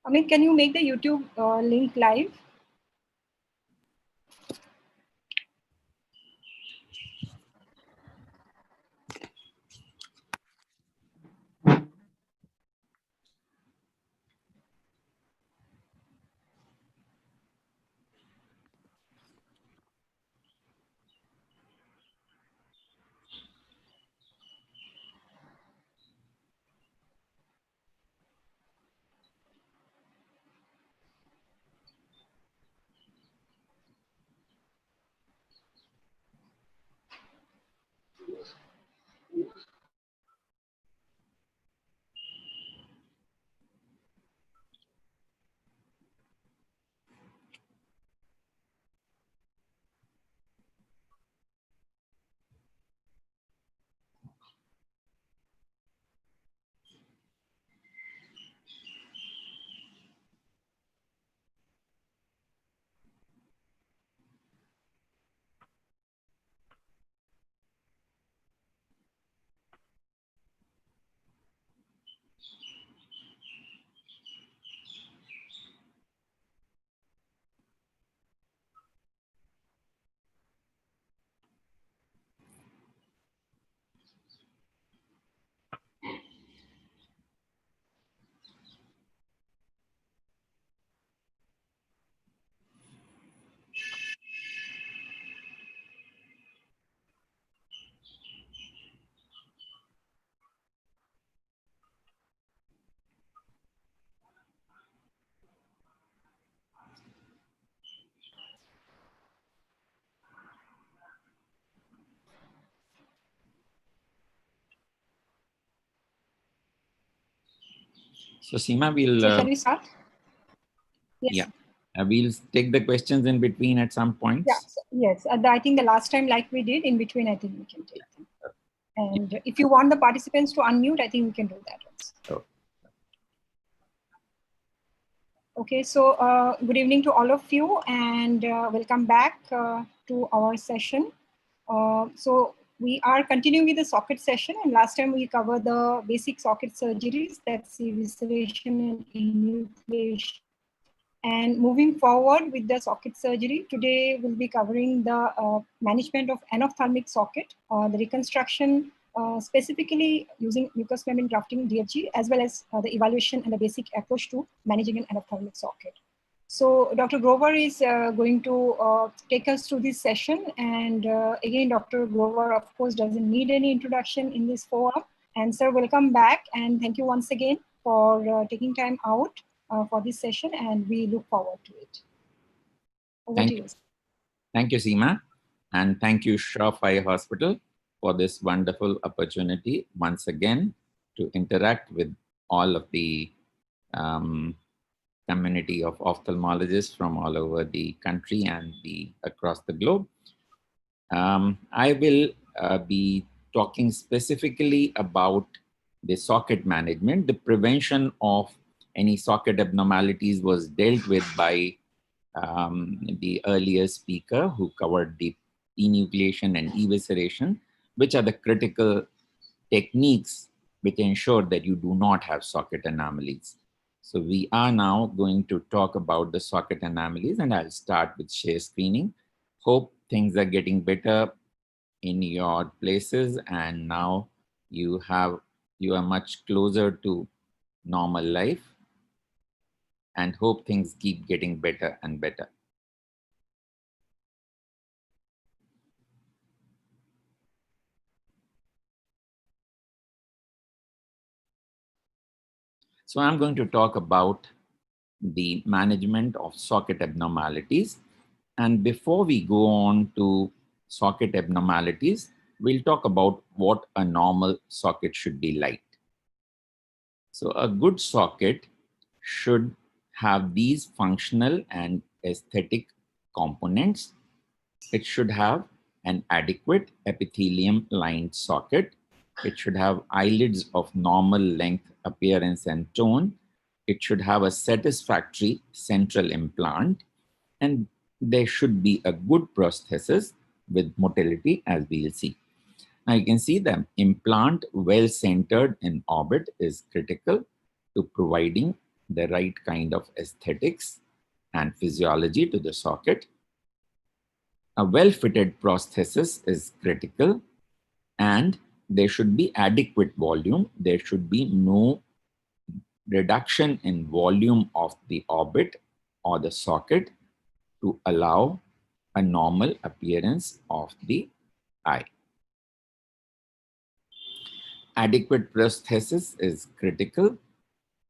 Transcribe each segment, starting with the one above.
Amit, can you make the YouTube link live? So Seema, we'll... So shall we start? Yes. Yeah. We'll take the questions in between at some points. Yeah. So, yes. I think the last time, like we did, in between, I think we can take them. And if you want the participants to unmute, I think we can do that also. Okay, so good evening to all of you, and welcome back to our session. So we are continuing with the socket session, and last time we covered the basic socket surgeries, that's evisceration and enucleation. And moving forward with the socket surgery, today we'll be covering the management of anophthalmic socket, the reconstruction, specifically using mucous membrane grafting DFG, as well as the evaluation and the basic approach to managing an anophthalmic socket. So Dr. Grover is going to take us through this session. And again, Dr. Grover, of course, doesn't need any introduction in this forum. And sir, welcome back. And thank you once again for taking time out for this session, and we look forward to it. Over to you. Thank you, Seema. And thank you, Shroff Eye Hospital, for this wonderful opportunity once again to interact with all of the community of ophthalmologists from all over the country and across the globe. I will be talking specifically about the socket management. The prevention of any socket abnormalities was dealt with by the earlier speaker who covered the enucleation and evisceration, which are the critical techniques which ensure that you do not have socket anomalies. So we are now going to talk about the socket anomalies, and I'll start with share screening. Hope things are getting better in your places, and now you are much closer to normal life, and hope things keep getting better and better. So I'm going to talk about the management of socket abnormalities. And before we go on to socket abnormalities, we'll talk about what a normal socket should be like. So a good socket should have these functional and aesthetic components. It should have an adequate epithelium-lined socket. It should have eyelids of normal length, appearance, and tone. It should have a satisfactory central implant, and there should be a good prosthesis with motility, as we'll see. Now you can see the implant well centered in orbit is critical to providing the right kind of aesthetics and physiology to the socket. A well-fitted prosthesis is critical, and there should be adequate volume. There should be no reduction in volume of the orbit or the socket to allow a normal appearance of the eye. Adequate prosthesis is critical,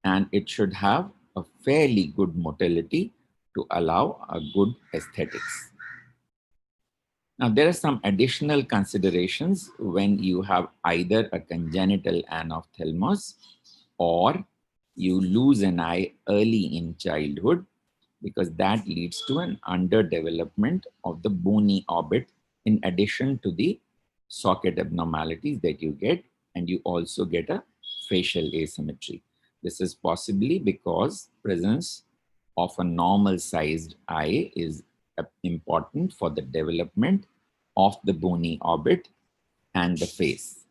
and it should have a fairly good motility to allow a good aesthetics. Now, there are some additional considerations when you have either a congenital anophthalmos or you lose an eye early in childhood, because that leads to an underdevelopment of the bony orbit in addition to the socket abnormalities that you get, and you also get a facial asymmetry. This is possibly because presence of a normal sized eye is important for the development of the bony orbit and the face.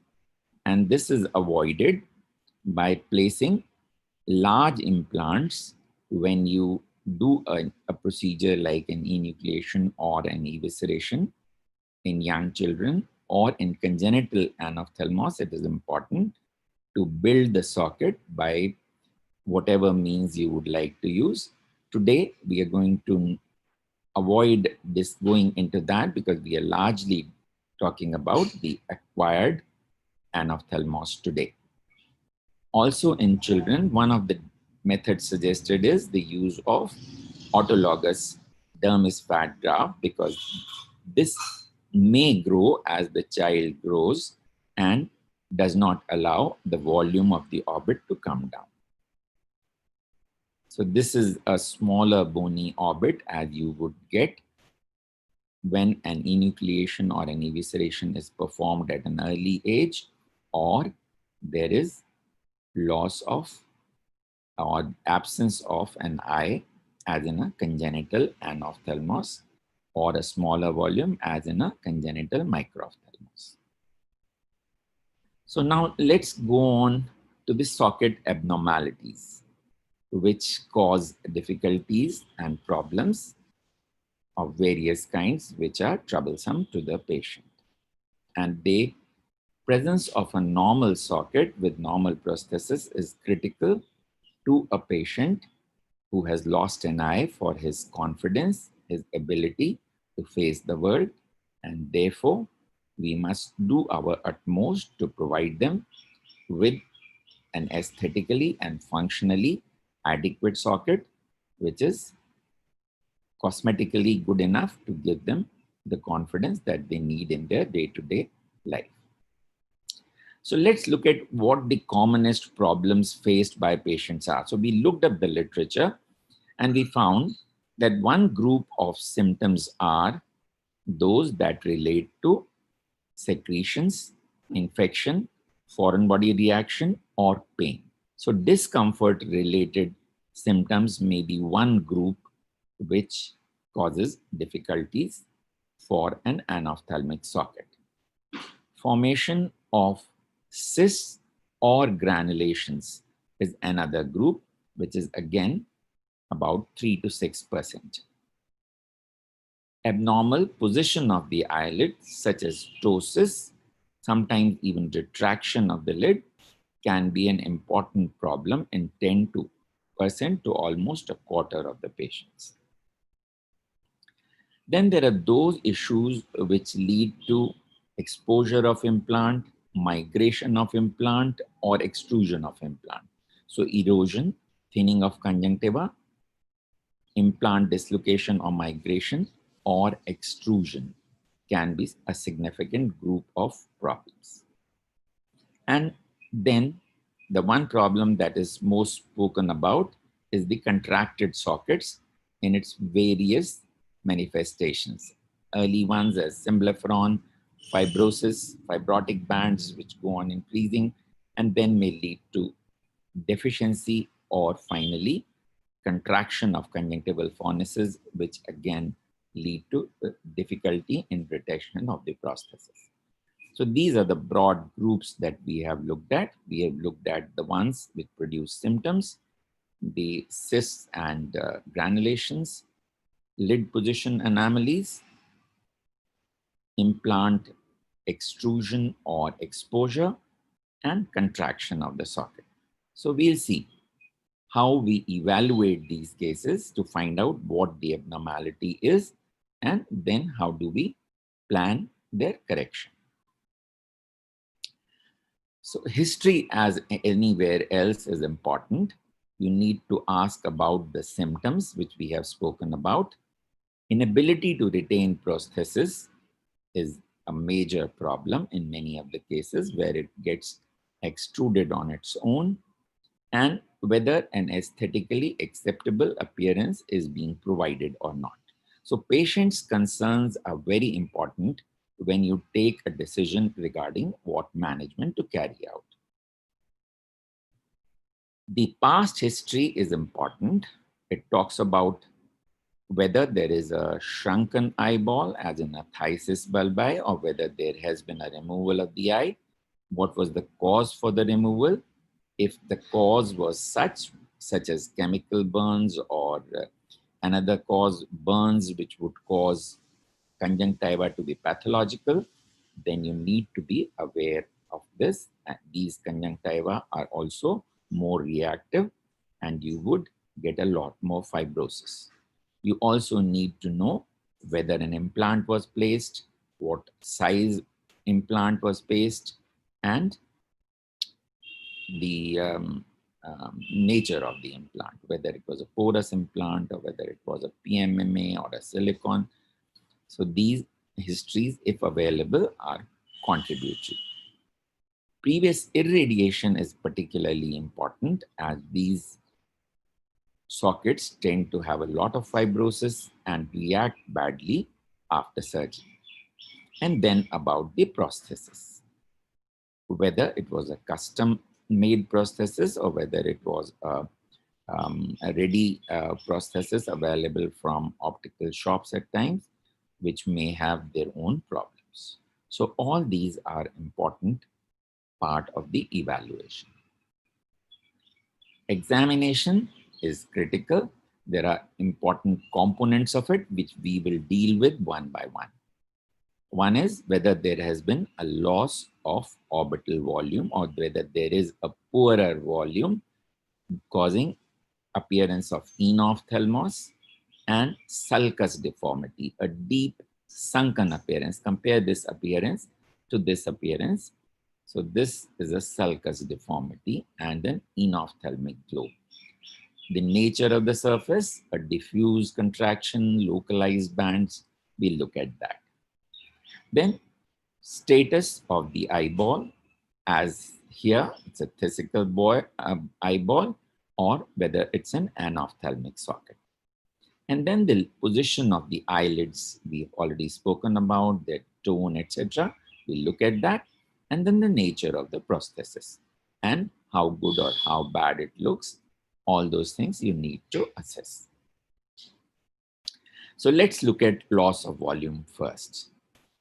And this is avoided by placing large implants when you do a procedure like an enucleation or an evisceration in young children, or in congenital anophthalmos. It is important to build the socket by whatever means you would like to use. Today, we are going to avoid this going into that because we are largely talking about the acquired anophthalmos today. Also in children, one of the methods suggested is the use of autologous dermis fat graft, because this may grow as the child grows and does not allow the volume of the orbit to come down. So this is a smaller bony orbit as you would get when an enucleation or an evisceration is performed at an early age, or there is loss of or absence of an eye as in a congenital anophthalmos, or a smaller volume as in a congenital microphthalmos. So now let's go on to the socket abnormalities, which cause difficulties and problems of various kinds which are troublesome to the patient. And the presence of a normal socket with normal prosthesis is critical to a patient who has lost an eye for his confidence, his ability to face the world, and therefore we must do our utmost to provide them with an aesthetically and functionally adequate socket, which is cosmetically good enough to give them the confidence that they need in their day-to-day life. So let's look at what the commonest problems faced by patients are. So we looked up the literature and we found that one group of symptoms are those that relate to secretions, infection, foreign body reaction, or pain. So discomfort related symptoms may be one group which causes difficulties for an anophthalmic socket. Formation of cysts or granulations is another group, which is again about 3 to 6%. Abnormal position of the eyelid, such as ptosis, sometimes even retraction of the lid, can be an important problem in 10% to almost a quarter of the patients. Then there are those issues which lead to exposure of implant, migration of implant, or extrusion of implant. So erosion, thinning of conjunctiva, implant dislocation or migration, or extrusion can be a significant group of problems. And then the one problem that is most spoken about is the contracted sockets in its various manifestations. Early ones as symblepharon, fibrosis, fibrotic bands which go on increasing and then may lead to deficiency, or finally contraction of conjunctival fornices, which again lead to difficulty in retention of the prosthesis. So these are the broad groups that we have looked at. We have looked at the ones which produce symptoms, the cysts and granulations, lid position anomalies, implant extrusion or exposure, and contraction of the socket. So we'll see how we evaluate these cases to find out what the abnormality is, and then how do we plan their correction. So history, as anywhere else, is important. You need to ask about the symptoms, which we have spoken about. Inability to retain prosthesis is a major problem in many of the cases where it gets extruded on its own, and whether an aesthetically acceptable appearance is being provided or not. So patients' concerns are very important when you take a decision regarding what management to carry out. The past history is important. It talks about whether there is a shrunken eyeball, as in a phthisis bulbi, or whether there has been a removal of the eye. What was the cause for the removal? If the cause was such as chemical burns or another cause, burns which would cause conjunctiva to be pathological, then you need to be aware of this. And these conjunctiva are also more reactive, and you would get a lot more fibrosis. You also need to know whether an implant was placed, what size implant was placed, and the nature of the implant, whether it was a porous implant or whether it was a PMMA or a silicone. So these histories, if available, are contributory. Previous irradiation is particularly important, as these sockets tend to have a lot of fibrosis and react badly after surgery. And then about the prosthesis, whether it was a custom made prosthesis or whether it was a ready prosthesis available from optical shops at times, which may have their own problems. So all these are important part of the evaluation. Examination is critical. There are important components of it which we will deal with one by one. One is whether there has been a loss of orbital volume or whether there is a poorer volume causing appearance of enophthalmos and sulcus deformity, a deep sunken appearance. Compare this appearance to this appearance. So this is a sulcus deformity and an enophthalmic globe. The nature of the surface, a diffuse contraction, localized bands, we look at that. Then status of the eyeball, as here it's a phthisical eyeball, or whether it's an anophthalmic socket. And then the position of the eyelids, we've already spoken about, their tone, etc. We look at that. And then the nature of the prosthesis and how good or how bad it looks. All those things you need to assess. So let's look at loss of volume first.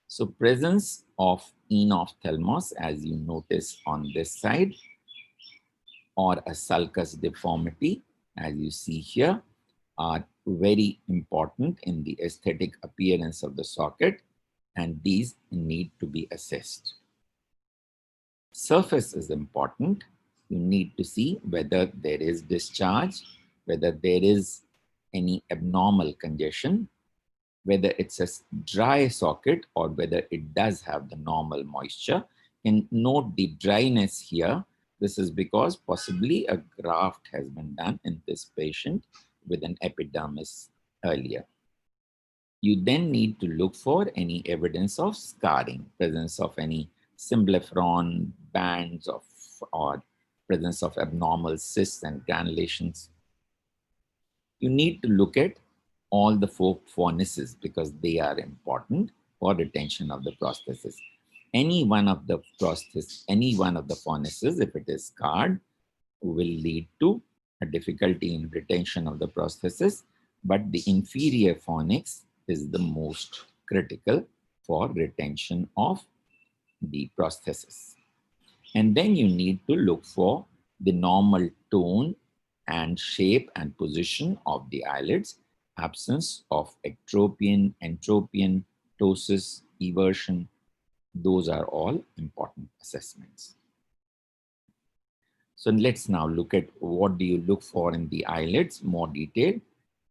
So presence of enophthalmos, as you notice on this side, or a sulcus deformity, as you see here, are very important in the aesthetic appearance of the socket, and these need to be assessed. Surface is important. You need to see whether there is discharge, whether there is any abnormal congestion, whether it's a dry socket or whether it does have the normal moisture. And note the dryness here. This is because possibly a graft has been done in this patient with an epidermis earlier. You then need to look for any evidence of scarring, presence of any symblepharon bands or presence of abnormal cysts and granulations. You need to look at all the four fornices because they are important for retention of the prosthesis. Any one of the fornices, if it is scarred, will lead to a difficulty in retention of the prosthesis, but the inferior fornix is the most critical for retention of the prosthesis. And then you need to look for the normal tone and shape and position of the eyelids, absence of ectropion, entropion, ptosis, eversion. Those are all important assessments. So let's now look at what do you look for in the eyelids more detailed.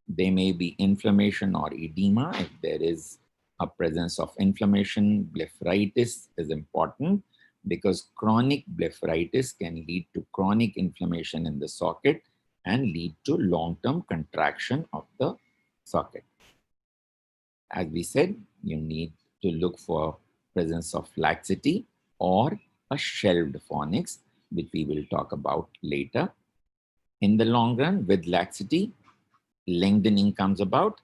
There may be inflammation or edema. If there is a presence of inflammation, blepharitis is important because chronic blepharitis can lead to chronic inflammation in the socket and lead to long-term contraction of the socket. As we said, you need to look for presence of laxity or a shelved fornix, which we will talk about later. In the long run, with laxity, lengthening comes about,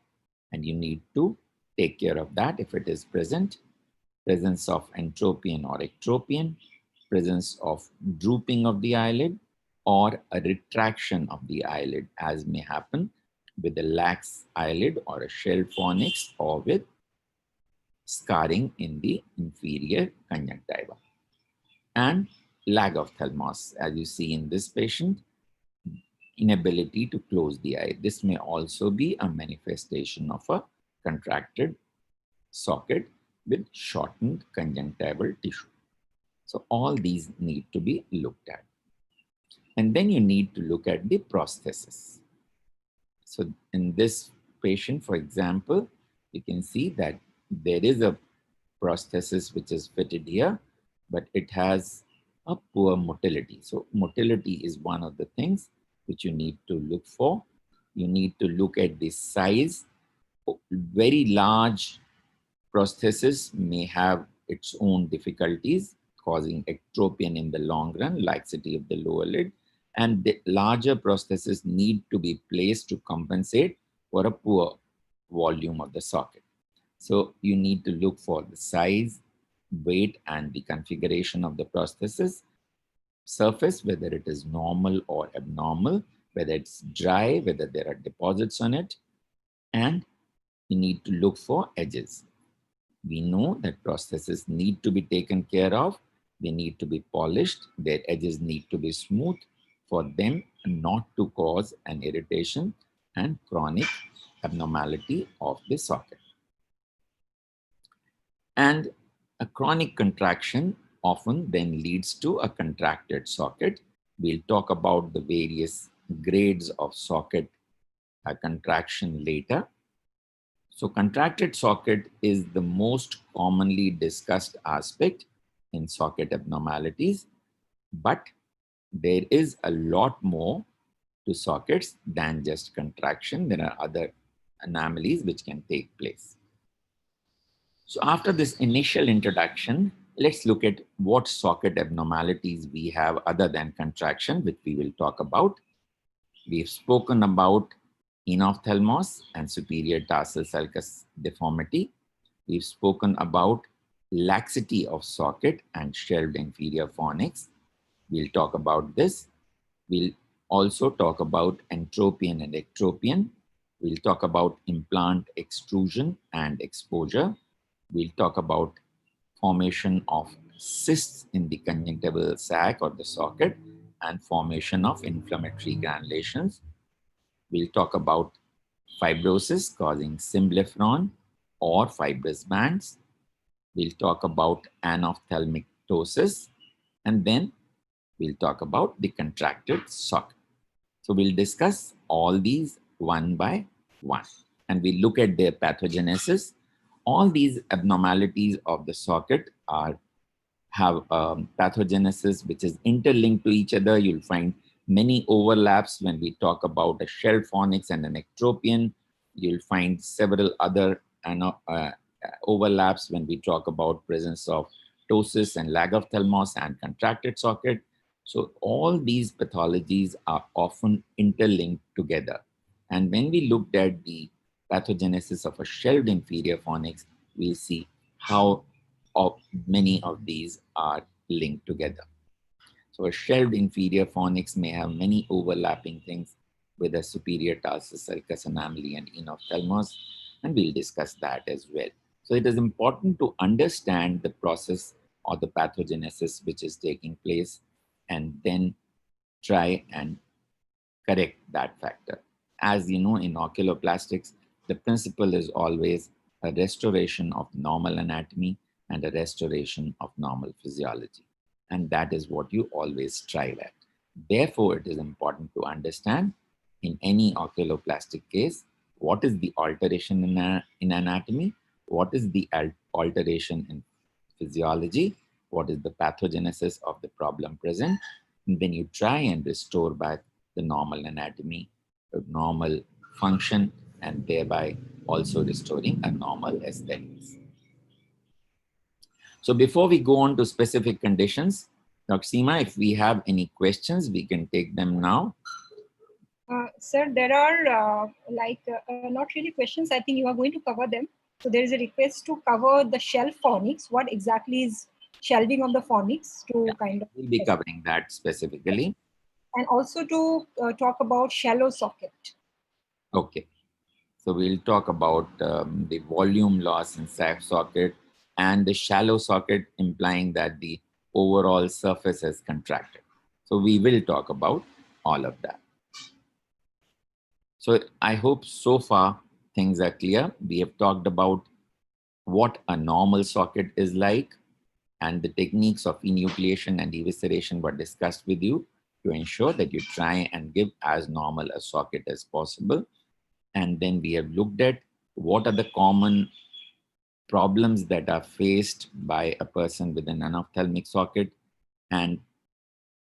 and you need to take care of that if it is present. Presence of entropion or ectropion, presence of drooping of the eyelid, or a retraction of the eyelid, as may happen with a lax eyelid or a shell fornix, or with scarring in the inferior conjunctiva. And lag of thalamus, as you see in this patient, inability to close the eye. This may also be a manifestation of a contracted socket with shortened conjunctival tissue. So all these need to be looked at. And then you need to look at the prosthesis. So in this patient, for example, you can see that there is a prosthesis which is fitted here, but it has a poor motility. So motility is one of the things which you need to look for. You need to look at the size. Very large prosthesis may have its own difficulties, causing ectropion in the long run, laxity of the lower lid, and the larger prosthesis need to be placed to compensate for a poor volume of the socket. So you need to look for the size, weight, and the configuration of the prosthesis, surface, whether it is normal or abnormal, whether it's dry, whether there are deposits on it, and you need to look for edges. We know that prostheses need to be taken care of. They need to be polished. Their edges need to be smooth for them not to cause an irritation and chronic abnormality of the socket. And a chronic contraction often then leads to a contracted socket. We'll talk about the various grades of socket contraction later. So contracted socket is the most commonly discussed aspect in socket abnormalities, but there is a lot more to sockets than just contraction. There are other anomalies which can take place. So after this initial introduction, let's look at what socket abnormalities we have other than contraction, which we will talk about. We've spoken about enophthalmos and superior tarsal sulcus deformity. We've spoken about laxity of socket and shelved inferior fornix. We'll talk about this. We'll also talk about entropion and ectropion. We'll talk about implant extrusion and exposure. We'll talk about formation of cysts in the conjunctival sac or the socket and formation of inflammatory granulations. We'll talk about fibrosis causing symblepharon or fibrous bands. We'll talk about anophthalmic ptosis, and then we'll talk about the contracted socket. So we'll discuss all these one by one, and we'll look at their pathogenesis. All these abnormalities of the socket have pathogenesis which is interlinked to each other. You'll find many overlaps when we talk about a shell fornix and an ectropion. You'll find several other overlaps when we talk about presence of ptosis and lag of thalamus and contracted socket. So all these pathologies are often interlinked together. And when we looked at the pathogenesis of a shelved inferior fornix, we'll see how many of these are linked together. So a shelved inferior fornix may have many overlapping things with a superior tarsal sulcus anomaly and enophthalmos, and we'll discuss that as well. So it is important to understand the process or the pathogenesis which is taking place and then try and correct that factor. As you know, in oculoplastics, the principle is always a restoration of normal anatomy and a restoration of normal physiology. And that is what you always strive at. Therefore, it is important to understand in any oculoplastic case, what is the alteration in anatomy, what is the alteration in physiology, what is the pathogenesis of the problem present, and then you try and restore back the normal anatomy, the normal function, and thereby also restoring a normal aesthetics. So before we go on to specific conditions, Dr. Seema, if we have any questions, we can take them now. Sir, there are not really questions. I think you are going to cover them. So there is a request to cover the shelf fornix. What exactly is shelving of the fornix to kind of... We'll be covering that specifically. And also to talk about shallow socket. Okay. So we'll talk about the volume loss in socket and the shallow socket, implying that the overall surface has contracted. So we will talk about all of that. So I hope so far things are clear. We have talked about what a normal socket is like, and the techniques of enucleation and evisceration were discussed with you to ensure that you try and give as normal a socket as possible. And then we have looked at what are the common problems that are faced by a person with an anophthalmic socket, and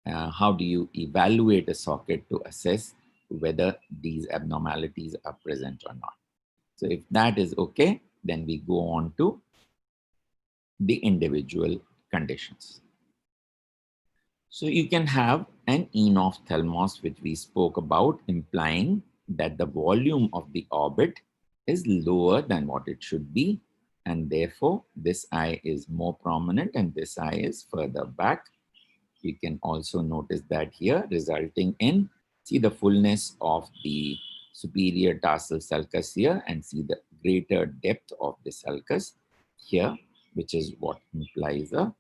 how do you evaluate a socket to assess whether these abnormalities are present or not. So if that is okay, then we go on to the individual conditions. So you can have an enophthalmos, which we spoke about, implying that the volume of the orbit is lower than what it should be, and therefore this eye is more prominent and this eye is further back. You can also notice that here, resulting in, see the fullness of the superior tarsal sulcus here, and see the greater depth of the sulcus here, which is what implies a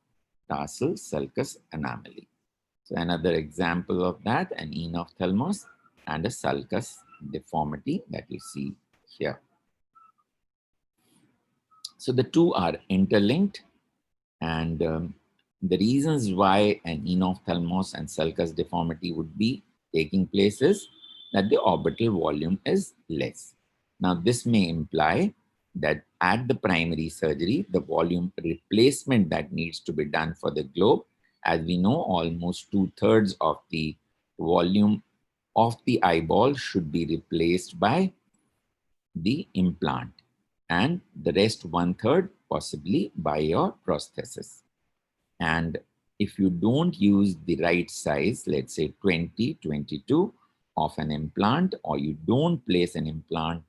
tarsal sulcus anomaly. So another example of that, an enophthalmos and a sulcus deformity that you see here. So the two are interlinked, and the reasons why an enophthalmos and sulcus deformity would be taking place is that the orbital volume is less. Now this may imply that at the primary surgery, the volume replacement that needs to be done for the globe, as we know, almost 2/3 of the volume of the eyeball should be replaced by the implant, and the rest 1/3 possibly by your prosthesis. And if you don't use the right size, let's say 20, 22 of an implant, or you don't place an implant,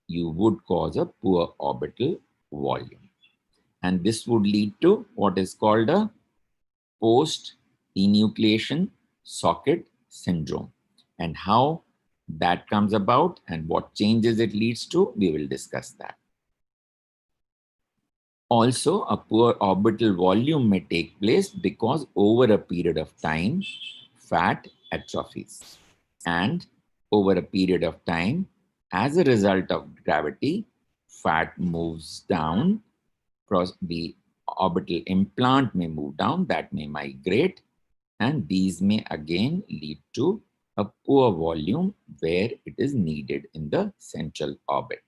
you would cause a poor orbital volume. And this would lead to what is called a post-enucleation socket syndrome. And how that comes about and what changes it leads to, we will discuss that. Also, a poor orbital volume may take place because over a period of time, fat atrophies. And over a period of time, as a result of gravity, fat moves down. The orbital implant may move down, that may migrate, and these may again lead to a poor volume where it is needed in the central orbit.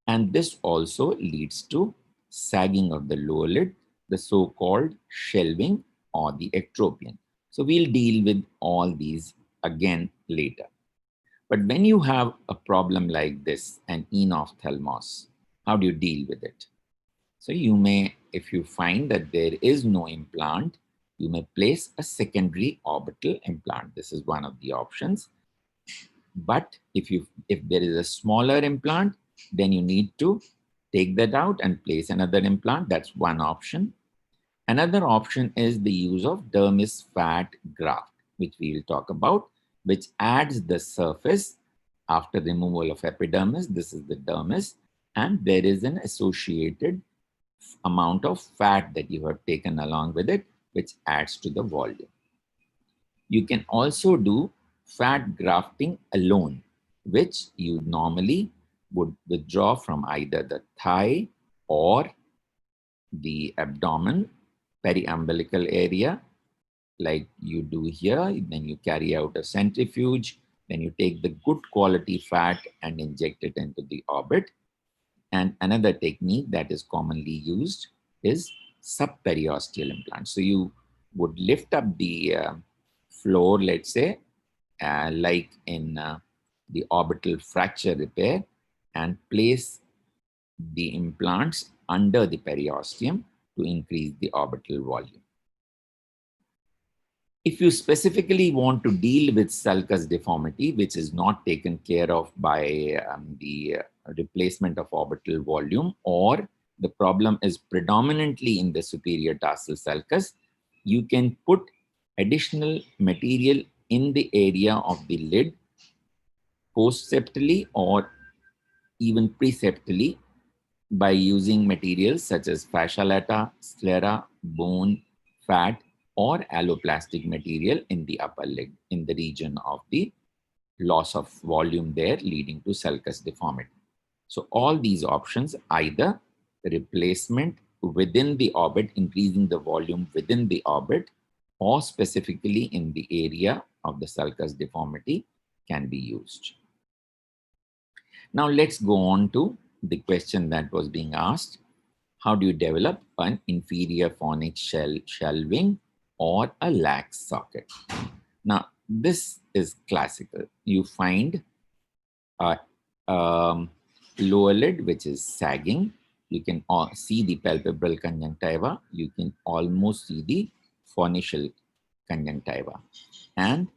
And this also leads to sagging of the lower lid, the so-called shelving or the ectropion. So we'll deal with all these again later. But when you have a problem like this, an enophthalmos, how do you deal with it? So you may, if you find that there is no implant, you may place a secondary orbital implant. This is one of the options. But if there is a smaller implant, then you need to take that out and place another implant. That's one option. Another option is the use of dermis fat graft, which we will talk about, which adds the surface after removal of epidermis. This is the dermis, and there is an associated amount of fat that you have taken along with it, which adds to the volume. You can also do fat grafting alone, which you normally would withdraw from either the thigh or the abdomen, periumbilical area, like you do here. Then you carry out a centrifuge, then you take the good quality fat and inject it into the orbit. And another technique that is commonly used is subperiosteal implant. So you would lift up the floor, let's say, like in the orbital fracture repair, and place the implants under the periosteum to increase the orbital volume. If you specifically want to deal with sulcus deformity, which is not taken care of by the replacement of orbital volume, or the problem is predominantly in the superior tarsal sulcus, you can put additional material in the area of the lid postseptally or even preseptally by using materials such as fascia lata, sclera, bone, fat, or alloplastic material in the upper leg in the region of the loss of volume there, leading to sulcus deformity. So all these options, either replacement within the orbit, increasing the volume within the orbit, or specifically in the area of the sulcus deformity, can be used. Now let's go on to the question that was being asked. How do you develop an inferior phonic shelving or a lax socket? Now, this is classical. You find a lower lid which is sagging. You can see the palpebral conjunctiva. You can almost see the phonacial conjunctiva. And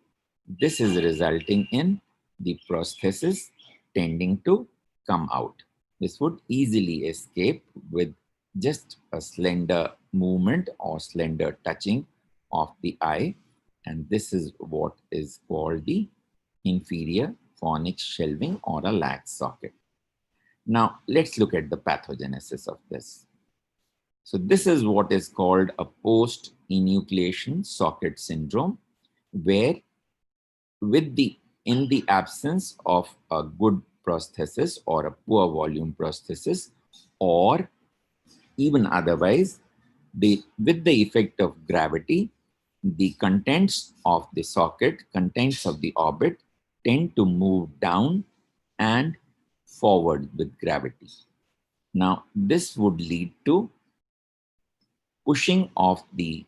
this is resulting in the prosthesis tending to come out. This would easily escape with just a slender movement or slender touching of the eye. And this is what is called the inferior phonic shelving or a lax socket. Now, let's look at the pathogenesis of this. So this is what is called a post-enucleation socket syndrome, where in the absence of a good prosthesis or a poor volume prosthesis, or even otherwise, with the effect of gravity, the contents of the socket, contents of the orbit, tend to move down and forward with gravity. Now, this would lead to pushing of the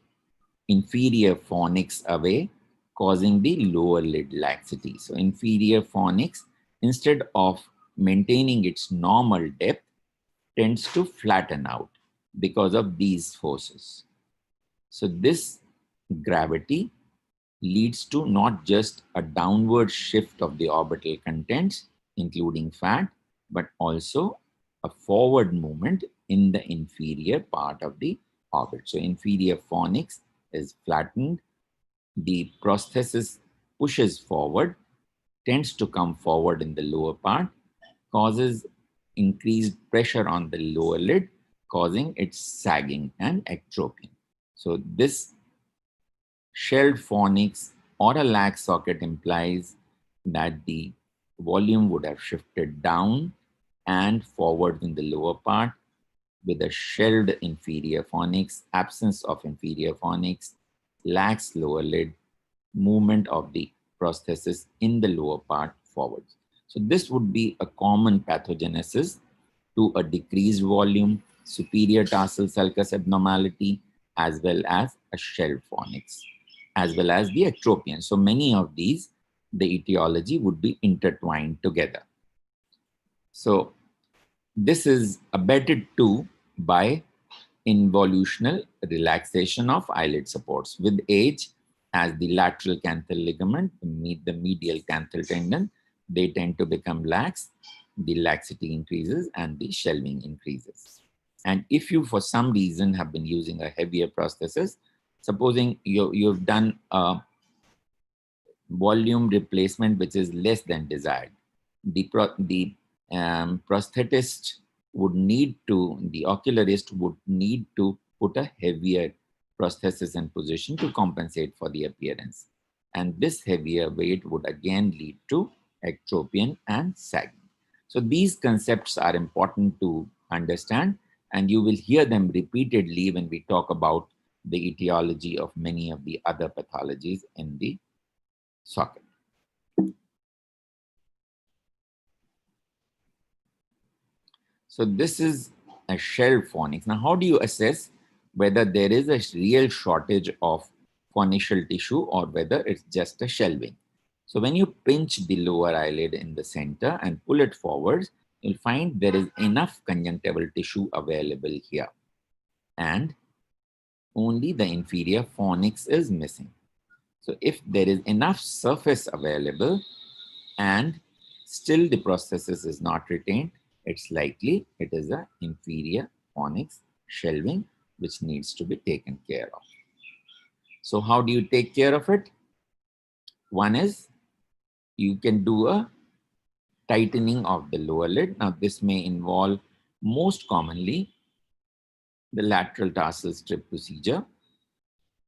inferior phonics away, causing the lower lid laxity. So inferior phonics, instead of maintaining its normal depth, tends to flatten out because of these forces. So this gravity leads to not just a downward shift of the orbital contents, including fat, but also a forward movement in the inferior part of the orbit. So inferior phonics is flattened. The prosthesis pushes forward, tends to come forward in the lower part, causes increased pressure on the lower lid, causing its sagging and ectropion. So this shelled phonics or a lax socket implies that the volume would have shifted down and forward in the lower part, with a shelled inferior phonics, absence of inferior phonics, lax lower lid, movement of the prosthesis in the lower part forwards. So this would be a common pathogenesis to a decreased volume, superior tarsal sulcus abnormality, as well as a shelled phonics, as well as the ectropion. So many of these, the etiology would be intertwined together. So this is abetted too by involutional relaxation of eyelid supports. With age, as the lateral canthal ligament meet the medial canthal tendon, they tend to become lax, the laxity increases and the shelving increases. And if you, for some reason, have been using a heavier prosthesis, supposing you've done a volume replacement which is less than desired, the prosthetist would need to, the ocularist would need to put a heavier prosthesis in position to compensate for the appearance. and this heavier weight would again lead to ectropion and sagging. So these concepts are important to understand, and you will hear them repeatedly when we talk about the etiology of many of the other pathologies in the socket. So this is a shelved fornix. Now, how do you assess whether there is a real shortage of fornicial tissue or whether it's just a shelving? So when you pinch the lower eyelid in the center and pull it forwards, you'll find there is enough conjunctival tissue available here, and only the inferior fornix is missing. So if there is enough surface available and still the prosthesis is not retained, it's likely it is an inferior fornix shelving which needs to be taken care of. So how do you take care of it? One is you can do a tightening of the lower lid. Now this may involve most commonly the lateral tarsal strip procedure,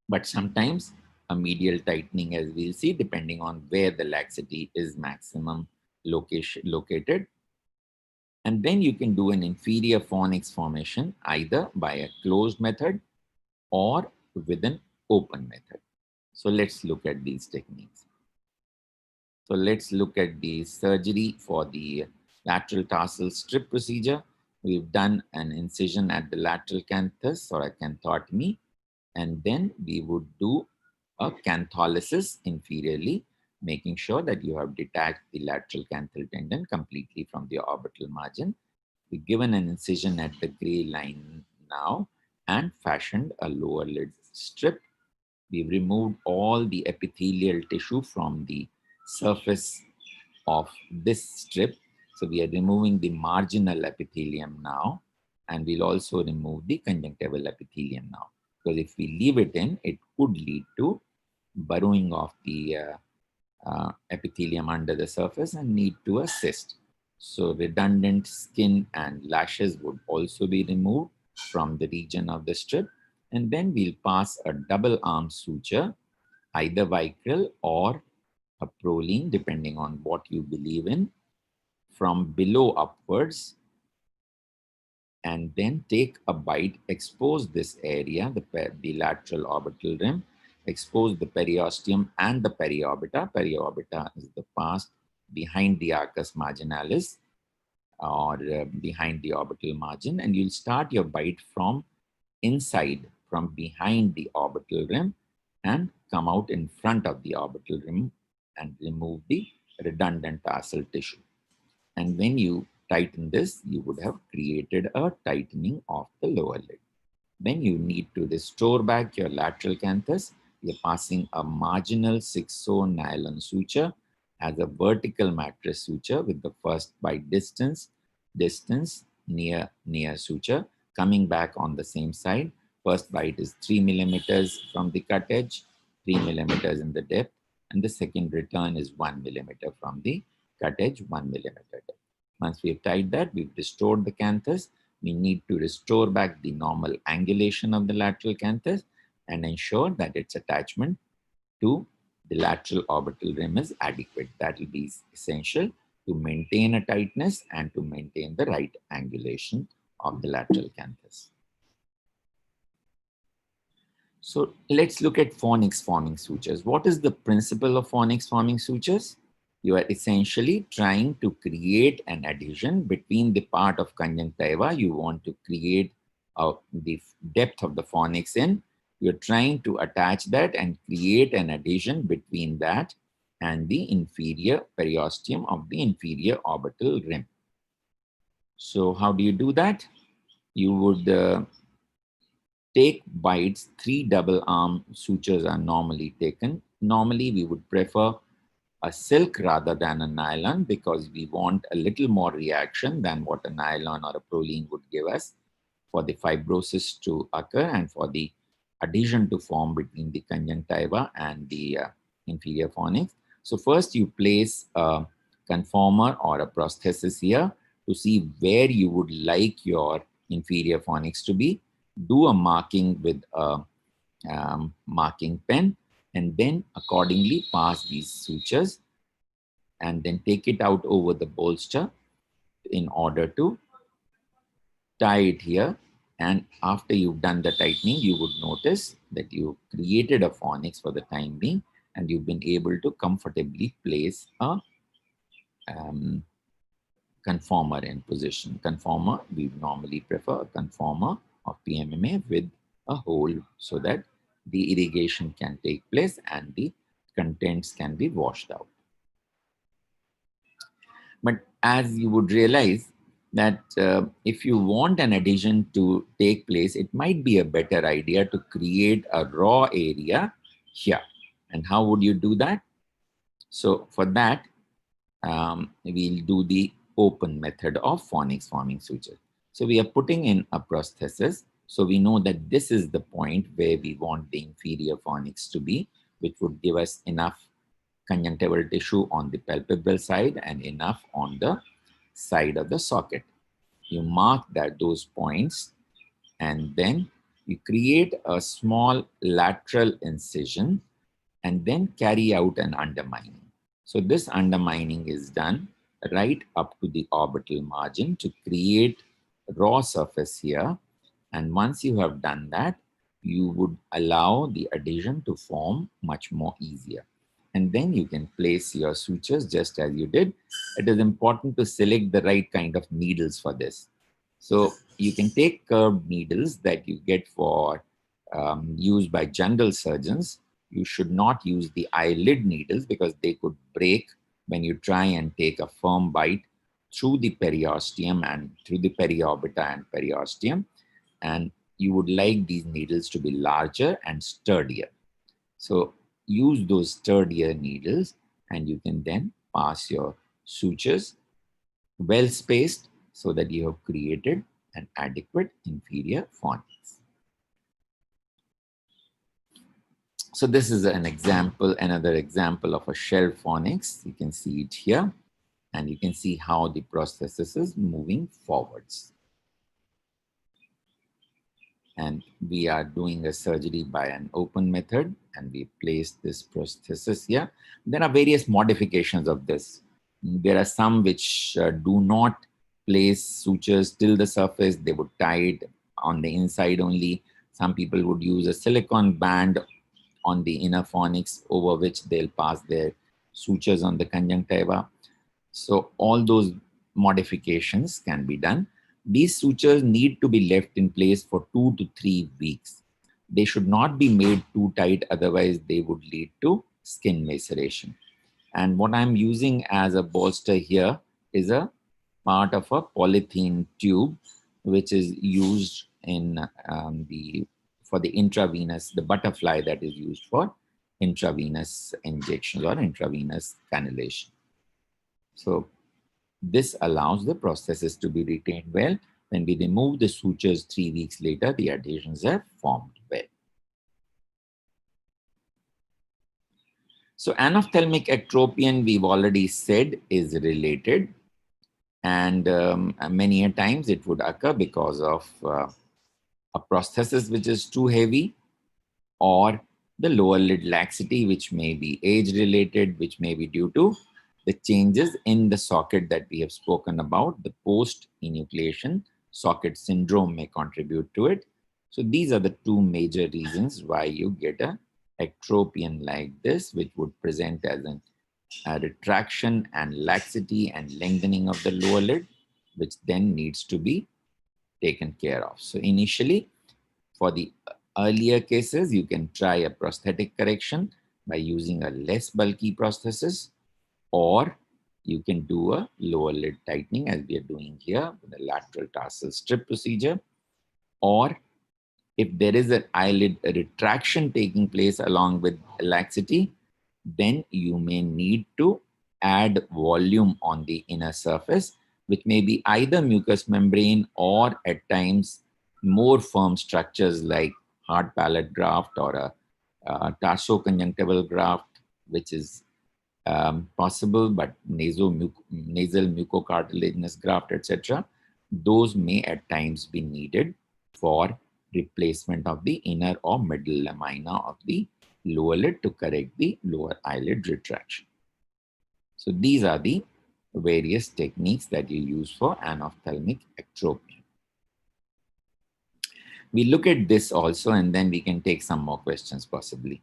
but sometimes a medial tightening, as we'll see, depending on where the laxity is maximum located. And then you can do an inferior fornix formation either by a closed method or with an open method. So let's look at these techniques. So let's look at the surgery for the lateral tarsal strip procedure. We've done an incision at the lateral canthus or a canthotomy, and then we would do a cantholysis inferiorly, making sure that you have detached the lateral canthal tendon completely from the orbital margin. We've given an incision at the gray line now and fashioned a lower lid strip. We've removed all the epithelial tissue from the surface of this strip. So we are removing the marginal epithelium now, and we'll also remove the conjunctival epithelium now. Because if we leave it in, it could lead to burrowing of the epithelium under the surface and need to a cyst. So redundant skin and lashes would also be removed from the region of the strip. And then we'll pass a double arm suture, either vicryl or a proline, depending on what you believe in, from below upwards, and then take a bite, expose this area, the lateral orbital rim, expose the periosteum and the periorbita. Periorbita is the past behind the arcus marginalis or behind the orbital margin, and you'll start your bite from inside, from behind the orbital rim, and come out in front of the orbital rim and remove the redundant tarsal tissue. And when you tighten this, you would have created a tightening of the lower lid. Then you need to restore back your lateral canthus. You're passing a marginal 6-0 nylon suture as a vertical mattress suture with the first bite distance, near suture, coming back on the same side. First bite is 3 millimeters from the cut edge, 3 millimeters in the depth, and the second return is 1 millimeter from the cut edge, 1 millimeter depth. Once we've tied that, we've restored the canthus. We need to restore back the normal angulation of the lateral canthus and ensure that its attachment to the lateral orbital rim is adequate. That will be essential to maintain a tightness and to maintain the right angulation of the lateral canthus. So let's look at fornix forming sutures. What is the principle of fornix forming sutures? You are essentially trying to create an adhesion between the part of conjunctiva you want to create the depth of the fornix in. You're trying to attach that and create an adhesion between that and the inferior periosteum of the inferior orbital rim. So how do you do that? You would take bites. 3 double arm sutures are normally taken. Normally we would prefer a silk rather than a nylon because we want a little more reaction than what a nylon or a proline would give us for the fibrosis to occur and for the adhesion to form between the conjunctiva and the inferior fornix. So first you place a conformer or a prosthesis here to see where you would like your inferior fornix to be. Do a marking with a marking pen and then accordingly pass these sutures and then take it out over the bolster in order to tie it here. And after you've done the tightening, you would notice that you created a fornix for the time being, and you've been able to comfortably place a conformer in position. Conformer, we normally prefer a conformer of PMMA with a hole so that the irrigation can take place and the contents can be washed out. But as you would realize that if you want an adhesion to take place, it might be a better idea to create a raw area here. And how would you do that? So for that, we'll do the open method of fornix forming suture. So we are putting in a prosthesis. So we know that this is the point where we want the inferior fornix to be, which would give us enough conjunctival tissue on the palpebral side and enough on the side of the socket. You mark those points, and then you create a small lateral incision and then carry out an undermining. So this undermining is done right up to the orbital margin to create raw surface here. And once you have done that, you would allow the adhesion to form much more easier. And then you can place your sutures just as you did. It is important to select the right kind of needles for this. So you can take curved needles that you get for used by general surgeons. You should not use the eyelid needles because they could break when you try and take a firm bite through the periosteum and through the periorbita and periosteum. And you would like these needles to be larger and sturdier. So use those sturdier needles, and you can then pass your sutures well spaced so that you have created an adequate inferior fornix. So this is an example, another example of a shell fornix. You can see it here, and you can see how the prosthesis is moving forwards. And we are doing a surgery by an open method, and we place this prosthesis here. There are various modifications of this. There are some which do not place sutures till the surface. They would tie it on the inside only. Some people would use a silicone band on the inner fornix over which they'll pass their sutures on the conjunctiva. So all those modifications can be done. These sutures need to be left in place for 2 to 3 weeks. They should not be made too tight, otherwise they would lead to skin maceration. And what I'm using as a bolster here is a part of a polythene tube, which is used in for the intravenous, the butterfly that is used for intravenous injections or intravenous cannulation. So this allows the prosthesis to be retained well. When we remove the sutures 3 weeks later, the adhesions have formed well. So anophthalmic ectropion, we've already said, is related. And many a times it would occur because of a prosthesis which is too heavy, or the lower lid laxity, which may be age related, which may be due to the changes in the socket that we have spoken about. The post enucleation socket syndrome may contribute to it. So these are the two major reasons why you get a ectropion like this, which would present as a retraction and laxity and lengthening of the lower lid, which then needs to be taken care of. So initially, for the earlier cases, you can try a prosthetic correction by using a less bulky prosthesis, or you can do a lower lid tightening as we are doing here with the lateral tarsal strip procedure. Or if there is an eyelid retraction taking place along with laxity, then you may need to add volume on the inner surface, which may be either mucous membrane or at times more firm structures like hard palate graft or a tarsoconjunctival graft, which is possible, but nasal mucocartilaginous graft, etc. Those may at times be needed for replacement of the inner or middle lamina of the lower lid to correct the lower eyelid retraction. So these are the various techniques that you use for anophthalmic ectropy. We look at this also, and then we can take some more questions possibly.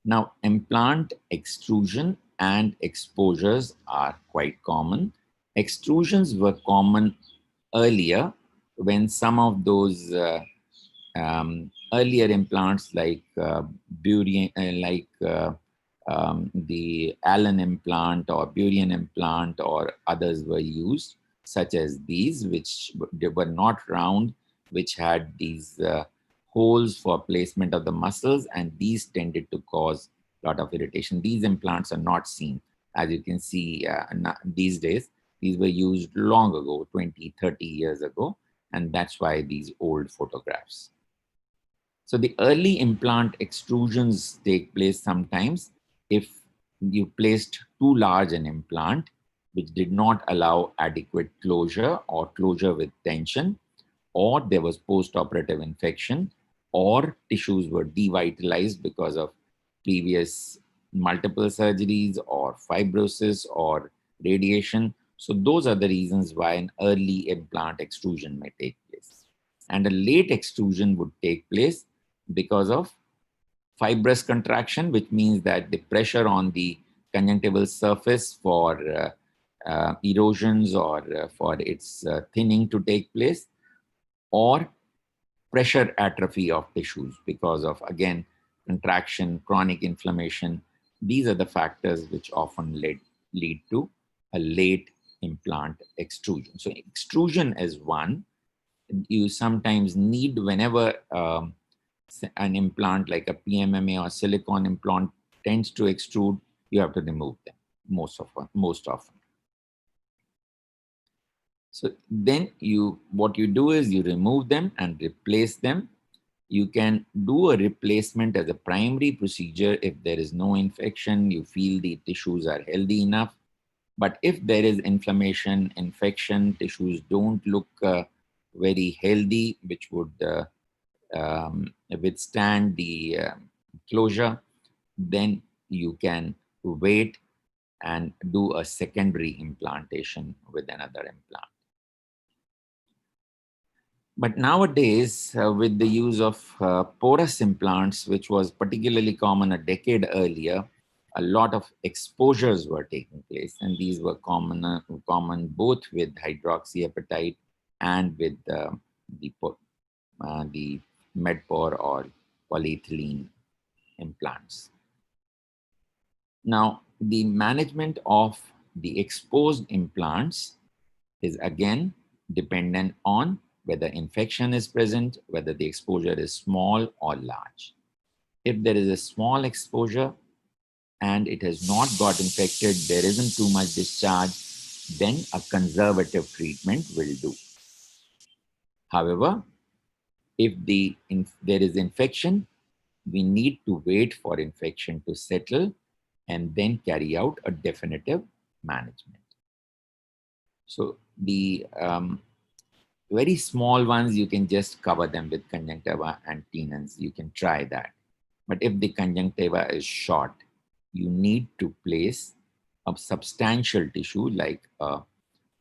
Now, implant extrusion and exposures are quite common. Extrusions were common earlier when some of those earlier implants like the Allen implant or Burian implant or others were used, such as these, which they were not round, which had these holes for placement of the muscles, and these tended to cause a lot of irritation. These implants are not seen, as you can see these days. These were used long ago, 20, 30 years ago, and that's why these old photographs. So the early implant extrusions take place sometimes if you placed too large an implant, which did not allow adequate closure or closure with tension, or there was post-operative infection, or tissues were devitalized because of previous multiple surgeries or fibrosis or radiation. So those are the reasons why an early implant extrusion may take place. And a late extrusion would take place because of fibrous contraction, which means that the pressure on the conjunctival surface for erosions or for its thinning to take place, or pressure atrophy of tissues because of, again, contraction, chronic inflammation. These are the factors which often lead to a late implant extrusion. So extrusion is one. You sometimes need, whenever an implant like a PMMA or silicone implant tends to extrude, you have to remove them most often. So then what you do is you remove them and replace them. You can do a replacement as a primary procedure if there is no infection, you feel the tissues are healthy enough. But if there is inflammation, infection, tissues don't look very healthy, which would withstand the closure, then you can wait and do a secondary implantation with another implant. But nowadays, with the use of porous implants, which was particularly common a decade earlier, a lot of exposures were taking place, and these were common both with hydroxyapatite and with the Medpor or polyethylene implants. Now, the management of the exposed implants is again dependent on whether infection is present, whether the exposure is small or large. If there is a small exposure and it has not got infected, there isn't too much discharge, then a conservative treatment will do. However, if there is infection, we need to wait for infection to settle and then carry out a definitive management. So the very small ones, you can just cover them with conjunctiva and tenons. You can try that. But if the conjunctiva is short, you need to place a substantial tissue like a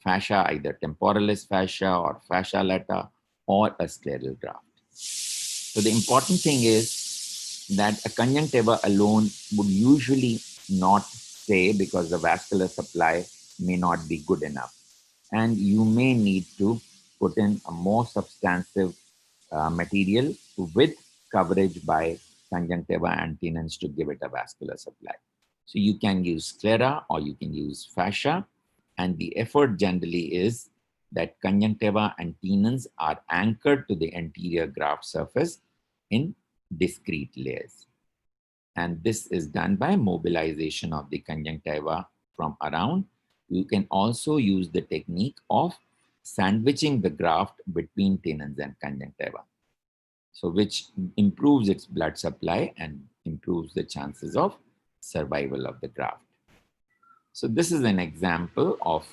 fascia, either temporalis fascia or fascia lata, or a scleral graft. So the important thing is that a conjunctiva alone would usually not stay because the vascular supply may not be good enough. And you may need to put in a more substantive material with coverage by conjunctiva and tenons to give it a vascular supply. So you can use sclera or you can use fascia, and the effort generally is that conjunctiva and tenons are anchored to the anterior graft surface in discrete layers. And this is done by mobilization of the conjunctiva from around. You can also use the technique of sandwiching the graft between tenons and conjunctiva, so which improves its blood supply and improves the chances of survival of the graft. So this is an example of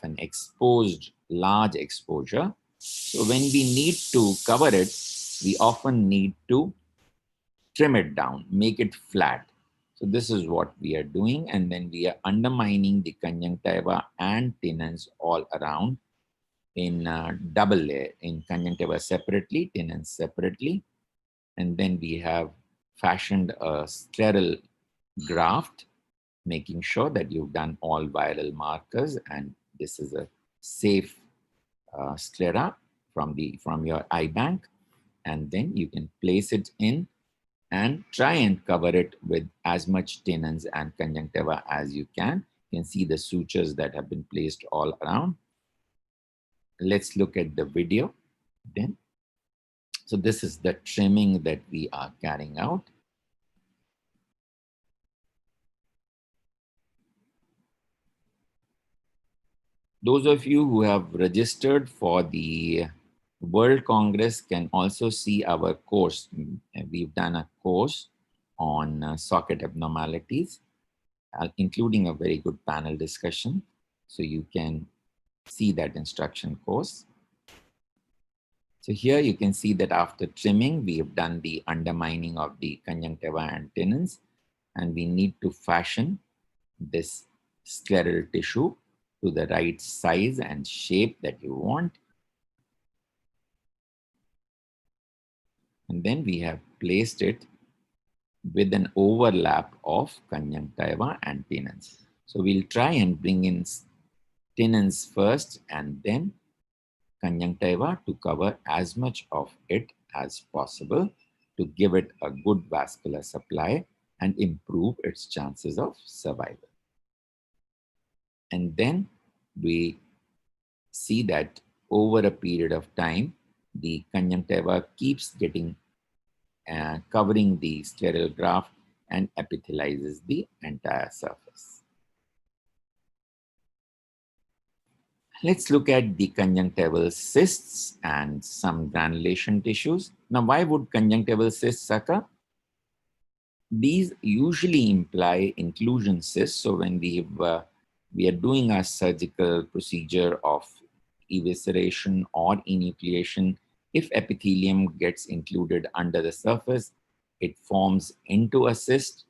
an exposed, large exposure. So when we need to cover it, we often need to trim it down, make it flat. So this is what we are doing. And then we are undermining the conjunctiva and tenons all around in double layer, in conjunctiva separately, tenons separately. And then we have fashioned a scleral graft, making sure that you've done all viral markers, and this is a safe sclera from your eye bank. And then you can place it in and try and cover it with as much tenons and conjunctiva as you can. You can see the sutures that have been placed all around. Let's look at the video then. So this is the trimming that we are carrying out. Those of you who have registered for the World Congress can also see our course. We've done a course on socket abnormalities, including a very good panel discussion. So you can see that instruction course. So here you can see that after trimming, we have done the undermining of the conjunctiva and tenons, and we need to fashion this scleral tissue to the right size and shape that you want. And then we have placed it with an overlap of conjunctiva and tenons. So we'll try and bring in tenons first and then conjunctiva to cover as much of it as possible to give it a good vascular supply and improve its chances of survival. And then we see that over a period of time, the conjunctiva keeps getting covering the scleral graft and epithelizes the entire surface. Let's look at the conjunctival cysts and some granulation tissues. Now, why would conjunctival cysts occur? These usually imply inclusion cysts. So when we are doing a surgical procedure of evisceration or enucleation, if epithelium gets included under the surface, it forms into a cyst